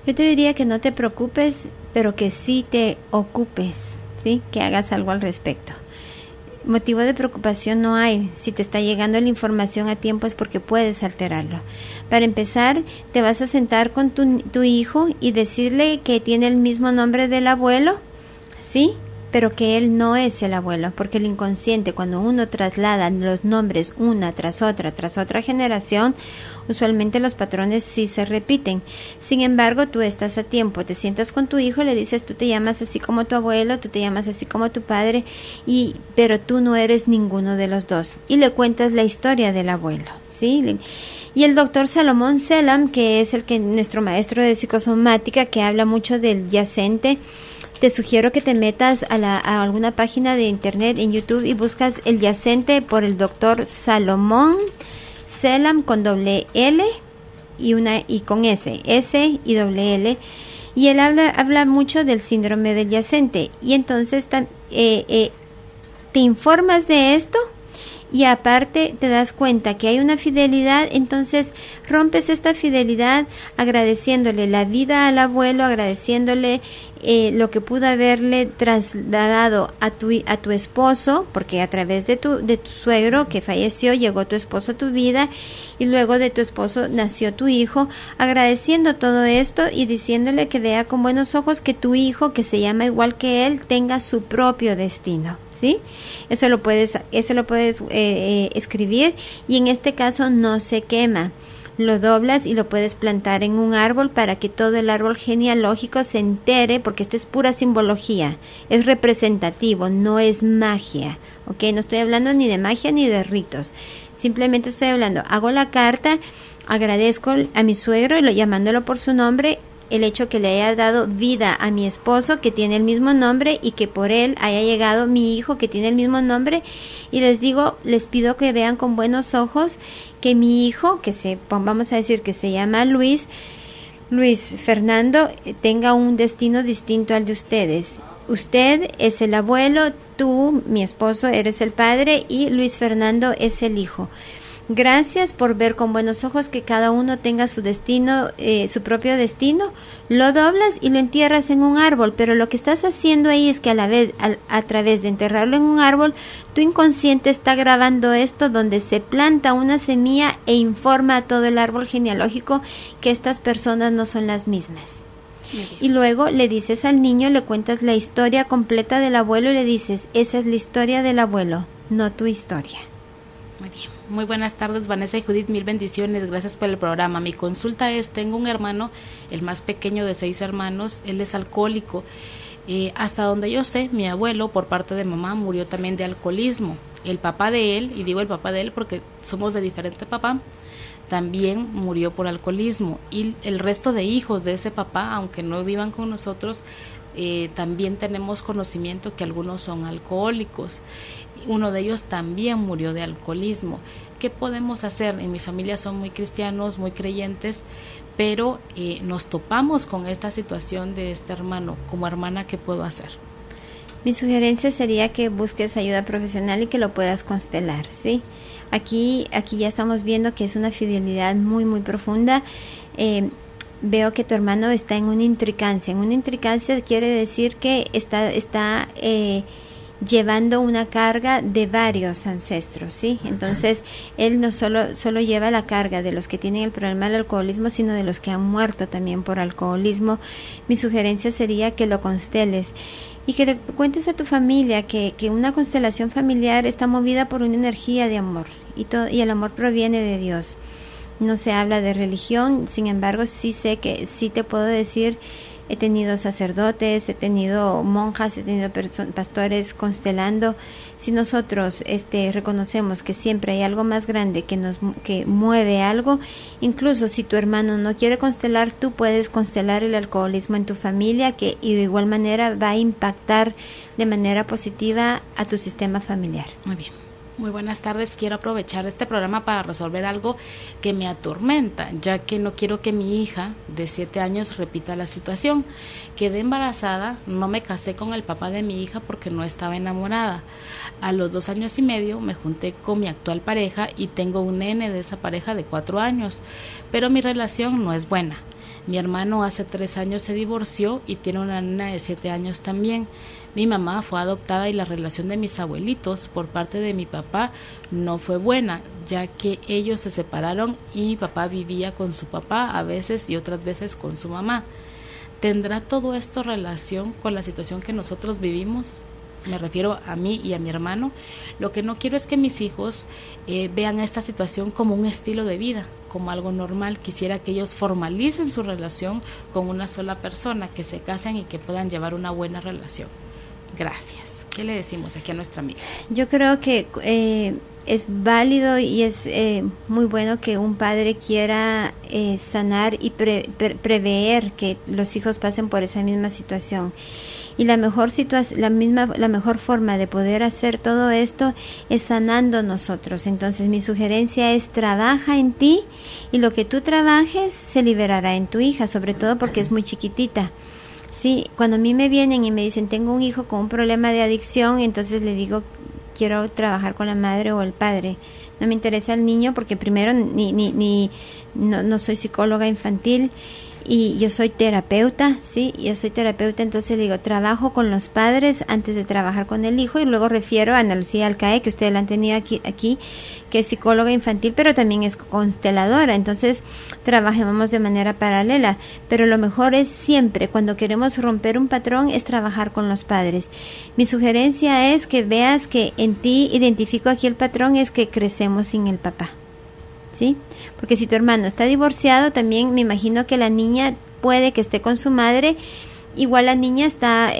Yo te diría que no te preocupes, pero que sí te ocupes, ¿sí? Que hagas algo al respecto. Motivo de preocupación no hay. Si te está llegando la información a tiempo es porque puedes alterarlo. Para empezar, te vas a sentar con tu hijo y decirle que tiene el mismo nombre del abuelo, ¿sí? Pero que él no es el abuelo, porque el inconsciente, cuando uno traslada los nombres una tras otra generación, usualmente los patrones sí se repiten. Sin embargo, tú estás a tiempo, te sientas con tu hijo, le dices, tú te llamas así como tu abuelo, tú te llamas así como tu padre, pero tú no eres ninguno de los dos. Y le cuentas la historia del abuelo, ¿sí? Y el doctor Salomón Selam, que es nuestro maestro de psicosomática, que habla mucho del yacente, te sugiero que te metas a alguna página de internet en YouTube y buscas el yacente por el doctor Salomón Selam con doble L y con S y doble L. Y él habla mucho del síndrome del yacente. Y entonces te informas de esto y aparte te das cuenta que hay una fidelidad, entonces rompes esta fidelidad agradeciéndole la vida al abuelo, agradeciéndole lo que pudo haberle trasladado a tu esposo, porque a través de tu suegro que falleció llegó tu esposo a tu vida, y luego de tu esposo nació tu hijo, agradeciendo todo esto y diciéndole que vea con buenos ojos que tu hijo, que se llama igual que él, tenga su propio destino, ¿sí? Eso lo puedes escribir, y en este caso no se quema. Lo doblas y lo puedes plantar en un árbol para que todo el árbol genealógico se entere, porque esta es pura simbología, es representativo, no es magia, ¿ok? No estoy hablando ni de magia ni de ritos, simplemente estoy hablando, hago la carta, agradezco a mi suegro llamándolo por su nombre, el hecho que le haya dado vida a mi esposo que tiene el mismo nombre y que por él haya llegado mi hijo que tiene el mismo nombre, y les pido que vean con buenos ojos que mi hijo, vamos a decir que se llama Luis Fernando, tenga un destino distinto al de ustedes. Usted es el abuelo, tú, mi esposo, eres el padre y Luis Fernando es el hijo. Gracias por ver con buenos ojos que cada uno tenga su destino, su propio destino. Lo doblas y lo entierras en un árbol, pero lo que estás haciendo ahí es que a través de enterrarlo en un árbol, tu inconsciente está grabando esto, donde se planta una semilla e informa a todo el árbol genealógico que estas personas no son las mismas. Y luego le dices al niño, le cuentas la historia completa del abuelo y le dices, esa es la historia del abuelo, no tu historia. Muy bien. Muy buenas tardes, Vanessa y Judith, mil bendiciones, gracias por el programa. Mi consulta es, tengo un hermano, el más pequeño de 6 hermanos, él es alcohólico. Hasta donde yo sé, mi abuelo, por parte de mamá, murió también de alcoholismo. El papá de él, y digo el papá de él porque somos de diferente papá, también murió por alcoholismo. Y el resto de hijos de ese papá, aunque no vivan con nosotros, también tenemos conocimiento que algunos son alcohólicos. Uno de ellos también murió de alcoholismo. ¿Qué podemos hacer? En mi familia son muy cristianos, muy creyentes, pero nos topamos con esta situación de este hermano. Como hermana, ¿qué puedo hacer? Mi sugerencia sería que busques ayuda profesional y que lo puedas constelar, ¿sí? Aquí ya estamos viendo que es una fidelidad muy, muy profunda. Veo que tu hermano está en una intricancia. En una intricancia quiere decir que está llevando una carga de varios ancestros, ¿sí? Entonces, él no solo lleva la carga de los que tienen el problema del alcoholismo, sino de los que han muerto también por alcoholismo. Mi sugerencia sería que lo consteles y que le cuentes a tu familia que una constelación familiar está movida por una energía de amor y el amor proviene de Dios. No se habla de religión, sin embargo, sí te puedo decir, he tenido sacerdotes, he tenido monjas, he tenido pastores constelando. Si nosotros reconocemos que siempre hay algo más grande que mueve algo, incluso si tu hermano no quiere constelar, tú puedes constelar el alcoholismo en tu familia, y de igual manera va a impactar de manera positiva a tu sistema familiar. Muy bien. Muy buenas tardes, quiero aprovechar este programa para resolver algo que me atormenta, ya que no quiero que mi hija de 7 años repita la situación. Quedé embarazada, no me casé con el papá de mi hija porque no estaba enamorada. A los 2 años y medio me junté con mi actual pareja y tengo un nene de esa pareja de 4 años, pero mi relación no es buena. Mi hermano hace 3 años se divorció y tiene una nena de 7 años también. Mi mamá fue adoptada y la relación de mis abuelitos por parte de mi papá no fue buena, ya que ellos se separaron y mi papá vivía con su papá a veces y otras veces con su mamá. ¿Tendrá todo esto relación con la situación que nosotros vivimos? Me refiero a mí y a mi hermano. Lo que no quiero es que mis hijos vean esta situación como un estilo de vida, como algo normal. Quisiera que ellos formalicen su relación con una sola persona, que se casen y que puedan llevar una buena relación. Gracias. ¿Qué le decimos aquí a nuestra amiga? Yo creo que es válido y es muy bueno que un padre quiera sanar y prever que los hijos pasen por esa misma situación. Y la mejor forma de poder hacer todo esto es sanando nosotros. Entonces mi sugerencia es: trabaja en ti, y lo que tú trabajes se liberará en tu hija, sobre todo porque es muy chiquitita. Sí, cuando a mí me vienen y me dicen tengo un hijo con un problema de adicción, entonces le digo quiero trabajar con la madre o el padre. No me interesa el niño porque primero no soy psicóloga infantil y yo soy terapeuta, ¿sí? Yo soy terapeuta, entonces le digo, trabajo con los padres antes de trabajar con el hijo, y luego refiero a Ana Lucía Alcae, que ustedes la han tenido aquí, que es psicóloga infantil, pero también es consteladora, entonces trabajemos de manera paralela, pero lo mejor es siempre, cuando queremos romper un patrón, es trabajar con los padres. Mi sugerencia es que veas que en ti, identifico aquí el patrón, es que crecemos sin el papá, ¿sí? Porque si tu hermano está divorciado, también me imagino que la niña puede que esté con su madre, igual la niña está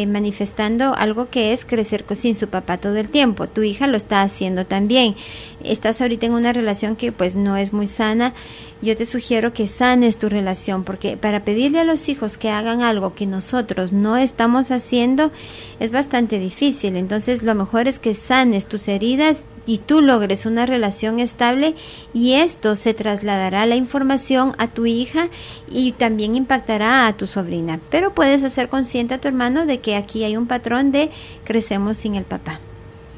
manifestando algo que es crecer sin su papá todo el tiempo. Tu hija lo está haciendo también. Estás ahorita en una relación que pues no es muy sana. Yo te sugiero que sanes tu relación, porque para pedirle a los hijos que hagan algo que nosotros no estamos haciendo es bastante difícil. Entonces lo mejor es que sanes tus heridas y tú logres una relación estable, y esto se trasladará la información a tu hija y también impactará a tu sobrina. Pero puedes hacer consciente a tu hermano de que aquí hay un patrón de crecemos sin el papá.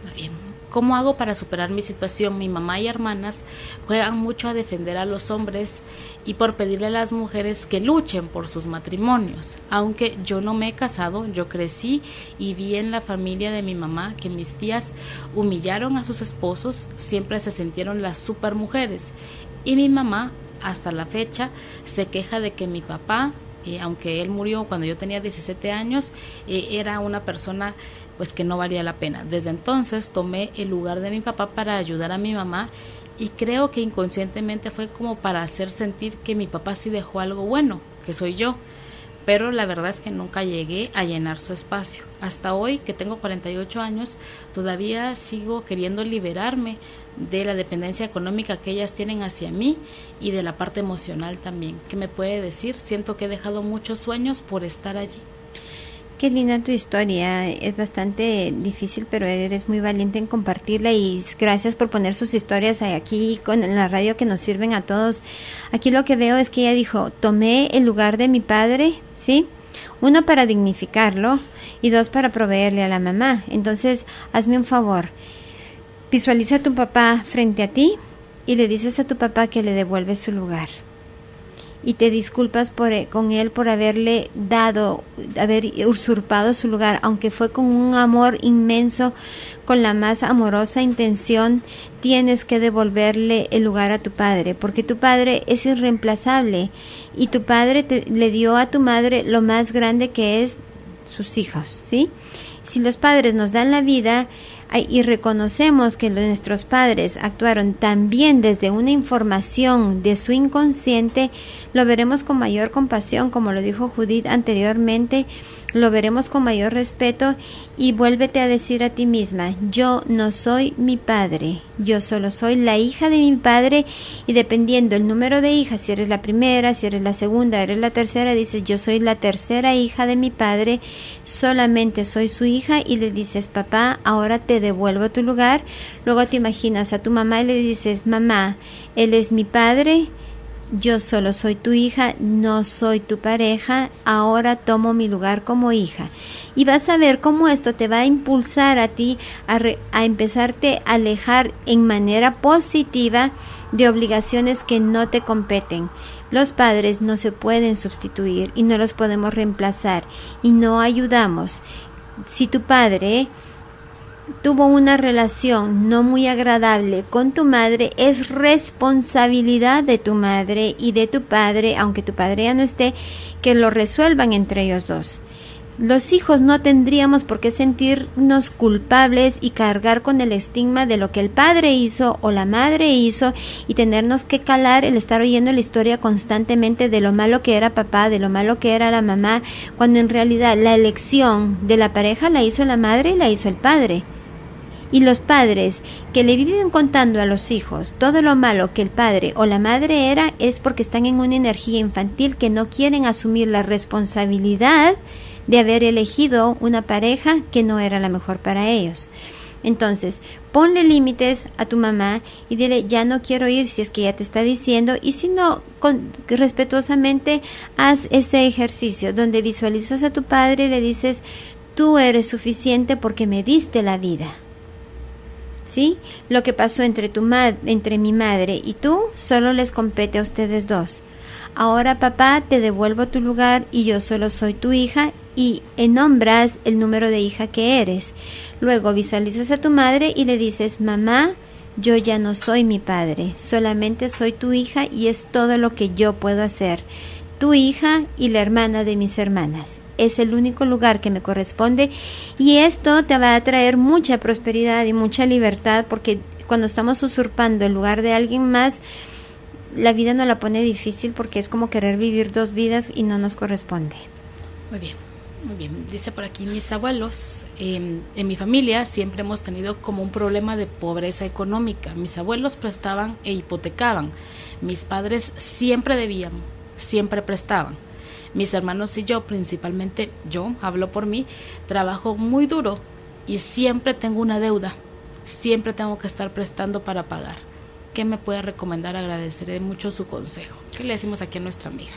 Muy bien. ¿Cómo hago para superar mi situación? Mi mamá y hermanas juegan mucho a defender a los hombres y por pedirle a las mujeres que luchen por sus matrimonios. Aunque yo no me he casado, yo crecí y vi en la familia de mi mamá que mis tías humillaron a sus esposos, siempre se sintieron las supermujeres. Y mi mamá, hasta la fecha, se queja de que mi papá, aunque él murió cuando yo tenía 17 años, era una persona pues que no valía la pena. Desde entonces tomé el lugar de mi papá para ayudar a mi mamá, y creo que inconscientemente fue como para hacer sentir que mi papá sí dejó algo bueno, que soy yo, pero la verdad es que nunca llegué a llenar su espacio. Hasta hoy, que tengo 48 años, todavía sigo queriendo liberarme de la dependencia económica que ellas tienen hacia mí y de la parte emocional también. ¿Qué me puede decir? Siento que he dejado muchos sueños por estar allí. Qué linda tu historia, es bastante difícil, pero eres muy valiente en compartirla, y gracias por poner sus historias aquí en la radio que nos sirven a todos. Aquí lo que veo es que ella dijo, tomé el lugar de mi padre, ¿sí? 1, para dignificarlo, y 2, para proveerle a la mamá. Entonces, hazme un favor, visualiza a tu papá frente a ti y le dices a tu papá que le devuelves su lugar. Y te disculpas con él por haber usurpado su lugar, aunque fue con un amor inmenso, con la más amorosa intención. Tienes que devolverle el lugar a tu padre, porque tu padre es irreemplazable, y tu padre le dio a tu madre lo más grande, que es sus hijos, ¿sí? Si los padres nos dan la vida y reconocemos que nuestros padres actuaron también desde una información de su inconsciente, lo veremos con mayor compasión, como lo dijo Judith anteriormente, lo veremos con mayor respeto, y vuélvete a decir a ti misma, yo no soy mi padre, yo solo soy la hija de mi padre, y dependiendo el número de hijas, si eres la primera, si eres la segunda, eres la tercera, dices yo soy la tercera hija de mi padre, solamente soy su hija, y le dices papá, ahora te devuelvo tu lugar. Luego te imaginas a tu mamá y le dices mamá, él es mi padre, yo solo soy tu hija, no soy tu pareja, ahora tomo mi lugar como hija. Y vas a ver cómo esto te va a impulsar a ti a empezarte a alejar en manera positiva de obligaciones que no te competen. Los padres no se pueden sustituir y no los podemos reemplazar, y no ayudamos. Si tu padre tuvo una relación no muy agradable con tu madre, es responsabilidad de tu madre y de tu padre, aunque tu padre ya no esté, que lo resuelvan entre ellos dos. Los hijos no tendríamos por qué sentirnos culpables y cargar con el estigma de lo que el padre hizo o la madre hizo, y tenernos que calar el estar oyendo la historia constantemente de lo malo que era papá, de lo malo que era la mamá, cuando en realidad la elección de la pareja la hizo la madre y la hizo el padre. Y los padres que le viven contando a los hijos todo lo malo que el padre o la madre era, es porque están en una energía infantil que no quieren asumir la responsabilidad de haber elegido una pareja que no era la mejor para ellos. Entonces, ponle límites a tu mamá y dile, ya no quiero ir, si es que ella te está diciendo, y si no, respetuosamente haz ese ejercicio donde visualizas a tu padre y le dices, tú eres suficiente porque me diste la vida. ¿sí? Lo que pasó entre mi madre y tú solo les compete a ustedes dos. Ahora, papá, te devuelvo tu lugar y yo solo soy tu hija y nombras el número de hija que eres. Luego visualizas a tu madre y le dices, mamá, yo ya no soy mi padre, solamente soy tu hija y es todo lo que yo puedo hacer. Tu hija y la hermana de mis hermanas. Es el único lugar que me corresponde y esto te va a traer mucha prosperidad y mucha libertad, porque cuando estamos usurpando el lugar de alguien más, la vida nos la pone difícil porque es como querer vivir dos vidas y no nos corresponde. Muy bien, muy bien. Dice por aquí, mis abuelos, en mi familia siempre hemos tenido como un problema de pobreza económica. Mis abuelos prestaban e hipotecaban. Mis padres siempre debían, siempre prestaban. Mis hermanos y yo, principalmente yo, hablo por mí, trabajo muy duro y siempre tengo una deuda. Siempre tengo que estar prestando para pagar. ¿Qué me puede recomendar? Agradeceré mucho su consejo. ¿Qué le decimos aquí a nuestra amiga?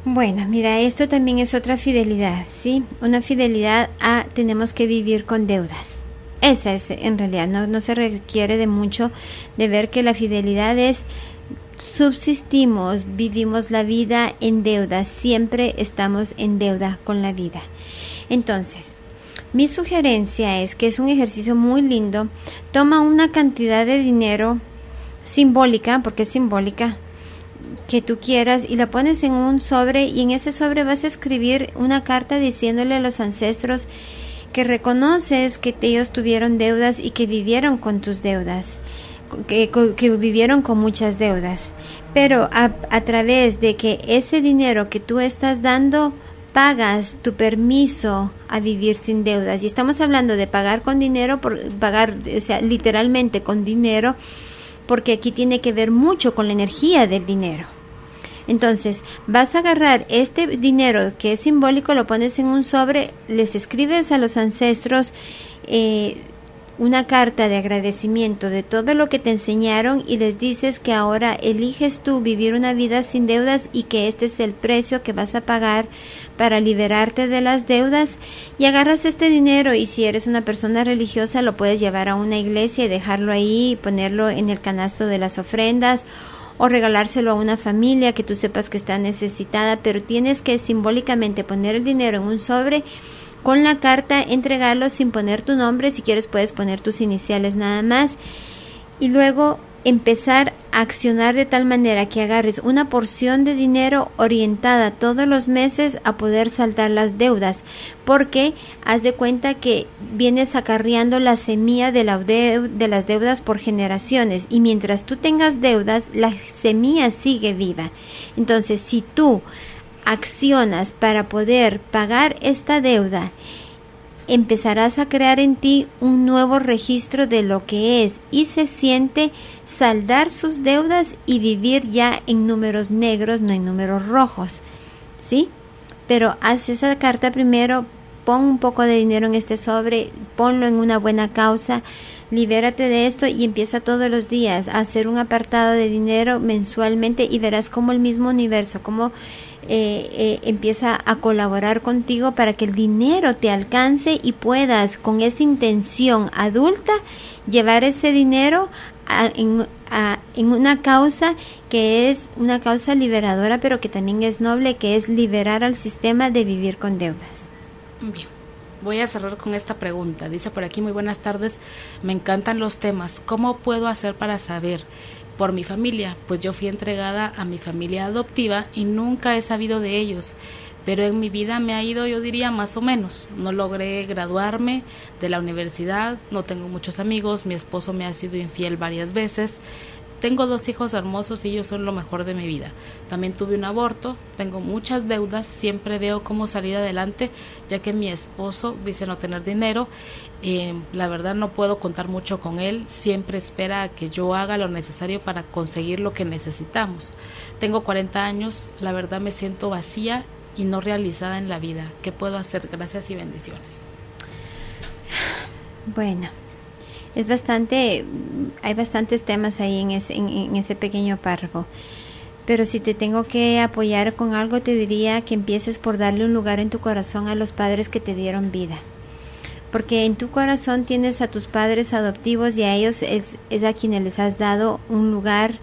Bueno, mira, esto también es otra fidelidad, ¿sí? Una fidelidad a tenemos que vivir con deudas. Esa es, en realidad, no se requiere de mucho de ver que la fidelidad es subsistimos, vivimos la vida en deuda, siempre estamos en deuda con la vida. Entonces, mi sugerencia es que es un ejercicio muy lindo. Toma una cantidad de dinero simbólica, porque es simbólica, que tú quieras y la pones en un sobre y en ese sobre vas a escribir una carta diciéndole a los ancestros que reconoces que ellos tuvieron deudas y que vivieron con tus deudas, que vivieron con muchas deudas, pero a través de que ese dinero que tú estás dando pagas tu permiso a vivir sin deudas. Y estamos hablando de pagar con dinero, o sea, literalmente con dinero, porque aquí tiene que ver mucho con la energía del dinero. Entonces, vas a agarrar este dinero que es simbólico, lo pones en un sobre, les escribes a los ancestros una carta de agradecimiento de todo lo que te enseñaron y les dices que ahora eliges tú vivir una vida sin deudas y que este es el precio que vas a pagar para liberarte de las deudas, y agarras este dinero y si eres una persona religiosa lo puedes llevar a una iglesia y dejarlo ahí y ponerlo en el canasto de las ofrendas o regalárselo a una familia que tú sepas que está necesitada, pero tienes que simbólicamente poner el dinero en un sobre con la carta, entregarlo sin poner tu nombre, si quieres puedes poner tus iniciales nada más, y luego empezar a accionar de tal manera que agarres una porción de dinero orientada todos los meses a poder saldar las deudas, porque haz de cuenta que vienes acarreando la semilla de las deudas por generaciones, y mientras tú tengas deudas, la semilla sigue viva. Entonces, si tú accionas para poder pagar esta deuda, empezarás a crear en ti un nuevo registro de lo que es y se siente saldar sus deudas y vivir ya en números negros, no en números rojos, ¿sí? Pero haz esa carta primero, pon un poco de dinero en este sobre, ponlo en una buena causa, libérate de esto y empieza todos los días a hacer un apartado de dinero mensualmente y verás cómo el mismo universo, cómo empieza a colaborar contigo para que el dinero te alcance y puedas con esa intención adulta llevar ese dinero en una causa que es una causa liberadora, pero que también es noble, que es liberar al sistema de vivir con deudas. Bien, voy a cerrar con esta pregunta. Dice por aquí, muy buenas tardes, me encantan los temas. ¿Cómo puedo hacer para saber por mi familia? Pues yo fui entregada a mi familia adoptiva y nunca he sabido de ellos, pero en mi vida me ha ido, yo diría, más o menos. No logré graduarme de la universidad, no tengo muchos amigos, mi esposo me ha sido infiel varias veces, tengo 2 hijos hermosos y ellos son lo mejor de mi vida. También tuve un aborto, tengo muchas deudas, siempre veo cómo salir adelante, ya que mi esposo dice no tener dinero. La verdad no puedo contar mucho con él, siempre espera a que yo haga lo necesario para conseguir lo que necesitamos. Tengo 40 años, la verdad me siento vacía y no realizada en la vida. ¿Qué puedo hacer? Gracias y bendiciones. Bueno, hay bastantes temas ahí en ese pequeño párrafo, pero si te tengo que apoyar con algo, te diría que empieces por darle un lugar en tu corazón a los padres que te dieron vida, porque en tu corazón tienes a tus padres adoptivos y a ellos es a quienes les has dado un lugar,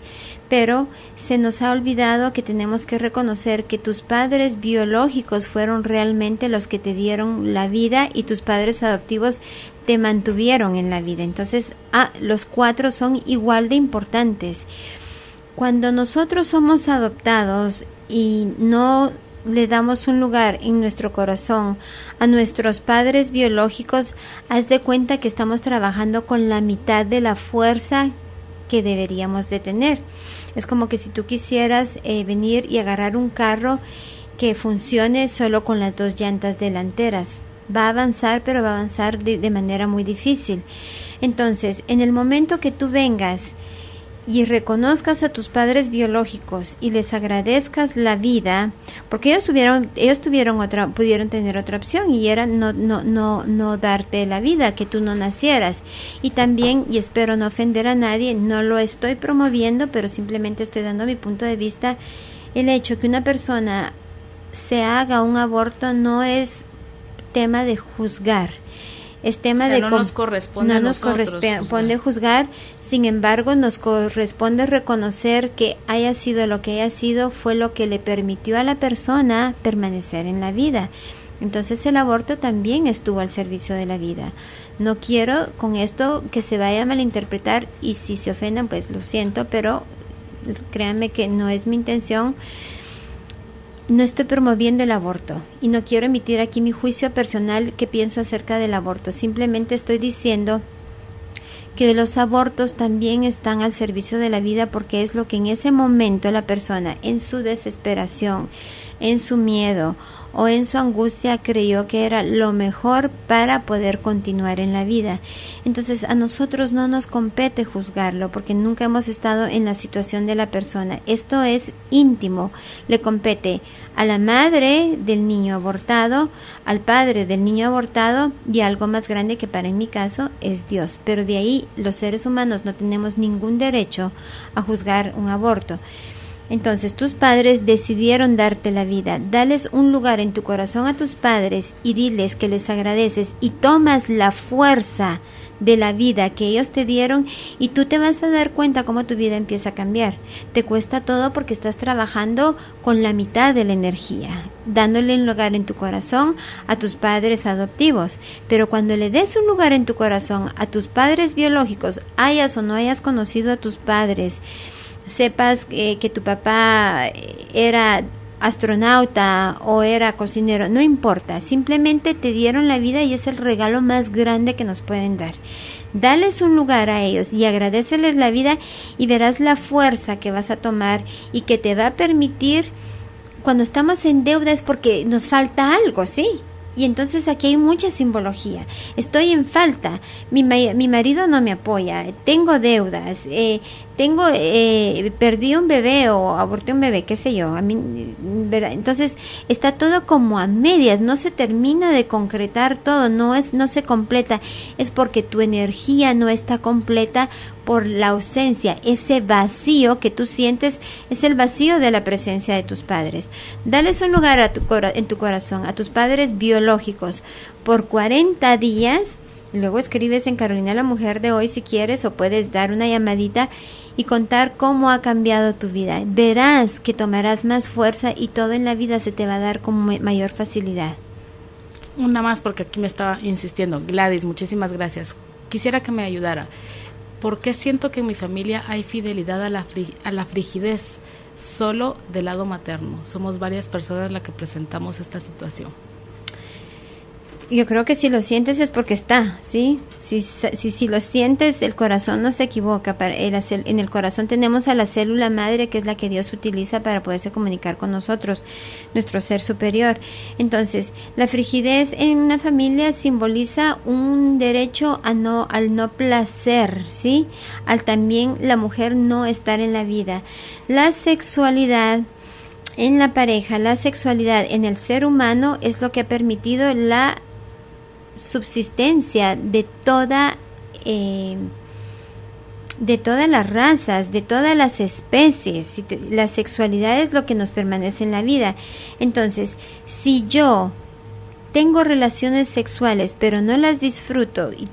pero se nos ha olvidado que tenemos que reconocer que tus padres biológicos fueron realmente los que te dieron la vida y tus padres adoptivos te mantuvieron en la vida. Entonces, los 4 son igual de importantes. Cuando nosotros somos adoptados y no le damos un lugar en nuestro corazón a nuestros padres biológicos, haz de cuenta que estamos trabajando con la mitad de la fuerza que deberíamos de tener. Es como que si tú quisieras venir y agarrar un carro que funcione solo con las 2 llantas delanteras. Va a avanzar, pero va a avanzar de manera muy difícil. Entonces, en el momento que tú vengas y reconozcas a tus padres biológicos y les agradezcas la vida, porque pudieron tener otra opción y era no darte la vida, que tú no nacieras. Y también, y espero no ofender a nadie, no lo estoy promoviendo, pero simplemente estoy dando mi punto de vista. El hecho que una persona se haga un aborto no es tema de juzgar. Es tema de no nos corresponde juzgar, sin embargo nos corresponde reconocer que haya sido lo que haya sido, fue lo que le permitió a la persona permanecer en la vida. Entonces el aborto también estuvo al servicio de la vida. No quiero con esto que se vaya a malinterpretar, y si se ofendan pues lo siento, pero créanme que no es mi intención. No estoy promoviendo el aborto y no quiero emitir aquí mi juicio personal que pienso acerca del aborto. Simplemente estoy diciendo que los abortos también están al servicio de la vida, porque es lo que en ese momento la persona, en su desesperación, en su miedo o en su angustia, creyó que era lo mejor para poder continuar en la vida. Entonces a nosotros no nos compete juzgarlo, porque nunca hemos estado en la situación de la persona. Esto es íntimo, le compete a la madre del niño abortado, al padre del niño abortado y algo más grande que para en mi caso es Dios. Pero de ahí los seres humanos no tenemos ningún derecho a juzgar un aborto. Entonces tus padres decidieron darte la vida. Dales un lugar en tu corazón a tus padres y diles que les agradeces y tomas la fuerza de la vida que ellos te dieron, y tú te vas a dar cuenta cómo tu vida empieza a cambiar. Te cuesta todo porque estás trabajando con la mitad de la energía, dándole un lugar en tu corazón a tus padres adoptivos. Pero cuando le des un lugar en tu corazón a tus padres biológicos, hayas o no hayas conocido a tus padres, sepas que tu papá era astronauta o era cocinero, no importa, simplemente te dieron la vida y es el regalo más grande que nos pueden dar. Dales un lugar a ellos y agradéceles la vida, y verás la fuerza que vas a tomar y que te va a permitir. Cuando estamos en deuda es porque nos falta algo, ¿sí? Y entonces aquí hay mucha simbología. Estoy en falta, mi marido no me apoya, tengo deudas, perdí un bebé o aborté un bebé, qué sé yo. Entonces está todo como a medias, no se termina de concretar todo, no se completa. Es porque tu energía no está completa por la ausencia. Ese vacío que tú sientes es el vacío de la presencia de tus padres. Dales un lugar en tu corazón a tus padres biológicos por 40 días. Luego escribes en Carolina la Mujer de Hoy si quieres, o puedes dar una llamadita y contar cómo ha cambiado tu vida. Verás que tomarás más fuerza y todo en la vida se te va a dar con mayor facilidad. Una más, porque aquí me estaba insistiendo. Gladys, muchísimas gracias. Quisiera que me ayudara. ¿Por qué siento que en mi familia hay fidelidad a la frigidez solo del lado materno? Somos varias personas las que presentamos esta situación. Yo creo que si lo sientes es porque está, ¿sí? Si lo sientes, el corazón no se equivoca. En el corazón tenemos a la célula madre, que es la que Dios utiliza para poderse comunicar con nosotros, nuestro ser superior. Entonces, la frigidez en una familia simboliza un derecho al no placer, ¿sí? Al también la mujer no estar en la vida. La sexualidad en la pareja, la sexualidad en el ser humano es lo que ha permitido la subsistencia de todas las razas, de todas las especies. La sexualidad es lo que nos permanece en la vida. Entonces, si yo tengo relaciones sexuales, pero no las disfruto y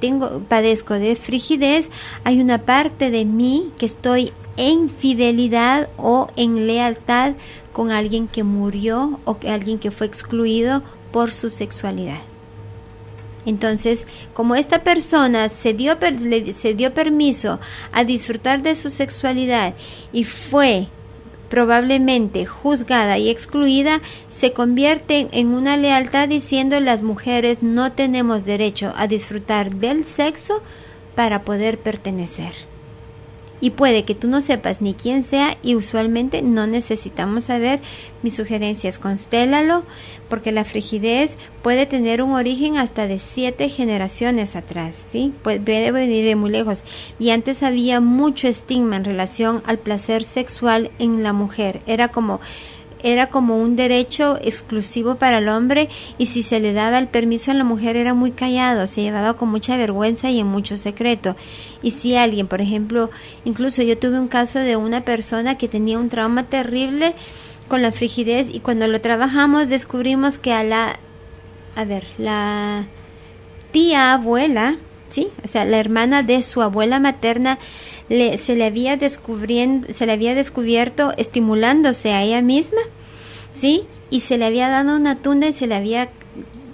padezco de frigidez, hay una parte de mí que estoy en fidelidad o en lealtad con alguien que murió o alguien que fue excluido por su sexualidad. Entonces, como esta persona se dio permiso a disfrutar de su sexualidad y fue probablemente juzgada y excluida, se convierte en una lealtad diciendo las mujeres no tenemos derecho a disfrutar del sexo para poder pertenecer. Y puede que tú no sepas ni quién sea y usualmente no necesitamos saber. Mi sugerencia es constélalo, porque la frigidez puede tener un origen hasta de 7 generaciones atrás, ¿sí? Puede venir de muy lejos. Y antes había mucho estigma en relación al placer sexual en la mujer. Era como un derecho exclusivo para el hombre, y si se le daba el permiso a la mujer era muy callado, se llevaba con mucha vergüenza y en mucho secreto. Y si alguien, por ejemplo, incluso yo tuve un caso de una persona que tenía un trauma terrible con la frigidez, y cuando lo trabajamos descubrimos que la tía abuela, ¿sí? O sea, la hermana de su abuela materna, se le había descubierto estimulándose a ella misma, ¿sí? Y se le había dado una tunda y se le había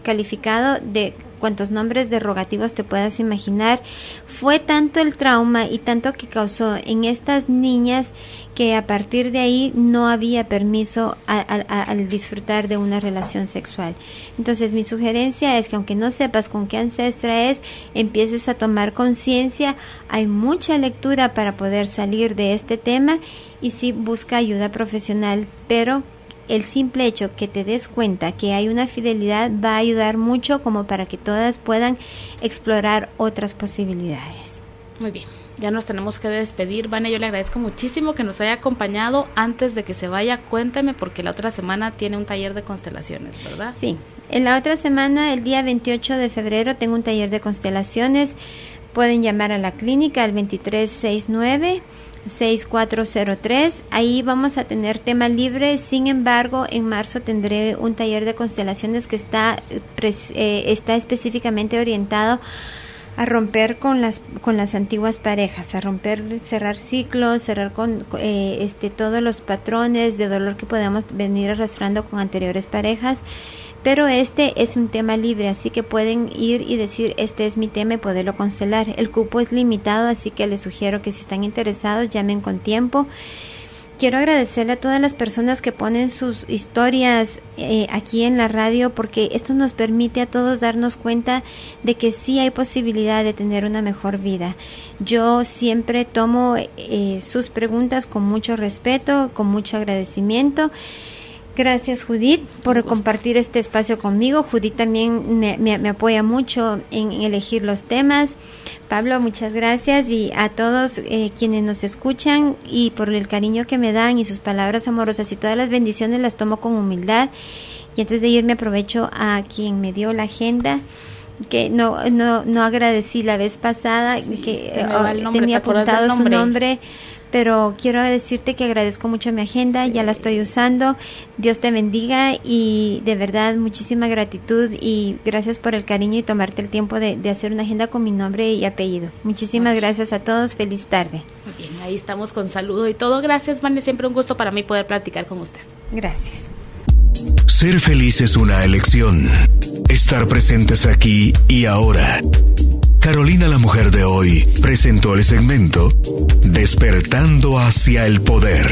calificado de cuantos nombres derogativos te puedas imaginar. Fue tanto el trauma y tanto que causó en estas niñas que a partir de ahí no había permiso al disfrutar de una relación sexual. Entonces mi sugerencia es que aunque no sepas con qué ancestra es, empieces a tomar conciencia. Hay mucha lectura para poder salir de este tema, y sí, busca ayuda profesional, pero el simple hecho que te des cuenta que hay una fidelidad va a ayudar mucho como para que todas puedan explorar otras posibilidades. Muy bien, ya nos tenemos que despedir. Vane, yo le agradezco muchísimo que nos haya acompañado. Antes de que se vaya, cuénteme, porque la otra semana tiene un taller de constelaciones, ¿verdad? Sí, en la otra semana, el día 28 de febrero, tengo un taller de constelaciones. Pueden llamar a la clínica al 2369-6403. Ahí vamos a tener tema libre. Sin embargo, en marzo tendré un taller de constelaciones que está específicamente orientado a romper con las antiguas parejas, a cerrar ciclos, cerrar con todos los patrones de dolor que podemos venir arrastrando con anteriores parejas. Pero este es un tema libre, así que pueden ir y decir, este es mi tema, y poderlo constelar. El cupo es limitado, así que les sugiero que si están interesados, llamen con tiempo. Quiero agradecerle a todas las personas que ponen sus historias aquí en la radio, porque esto nos permite a todos darnos cuenta de que sí hay posibilidad de tener una mejor vida. Yo siempre tomo sus preguntas con mucho respeto, con mucho agradecimiento. Gracias, Judith, por compartir este espacio conmigo. Judith también me apoya mucho en elegir los temas. Pablo, muchas gracias, y a todos quienes nos escuchan, y por el cariño que me dan y sus palabras amorosas, y todas las bendiciones las tomo con humildad. Y antes de irme, aprovecho a quien me dio la agenda, que no agradecí la vez pasada, que tenía apuntado su nombre. Pero quiero decirte que agradezco mucho mi agenda, ya la estoy usando. Dios te bendiga, y de verdad muchísima gratitud, y gracias por el cariño y tomarte el tiempo de hacer una agenda con mi nombre y apellido. Muchísimas gracias a todos, feliz tarde. Muy bien, ahí estamos con saludo y todo. Gracias, Vane, siempre un gusto para mí poder platicar con usted. Gracias. Ser feliz es una elección. Estar presentes aquí y ahora. Carolina, la mujer de hoy, presentó el segmento Despertando hacia el poder.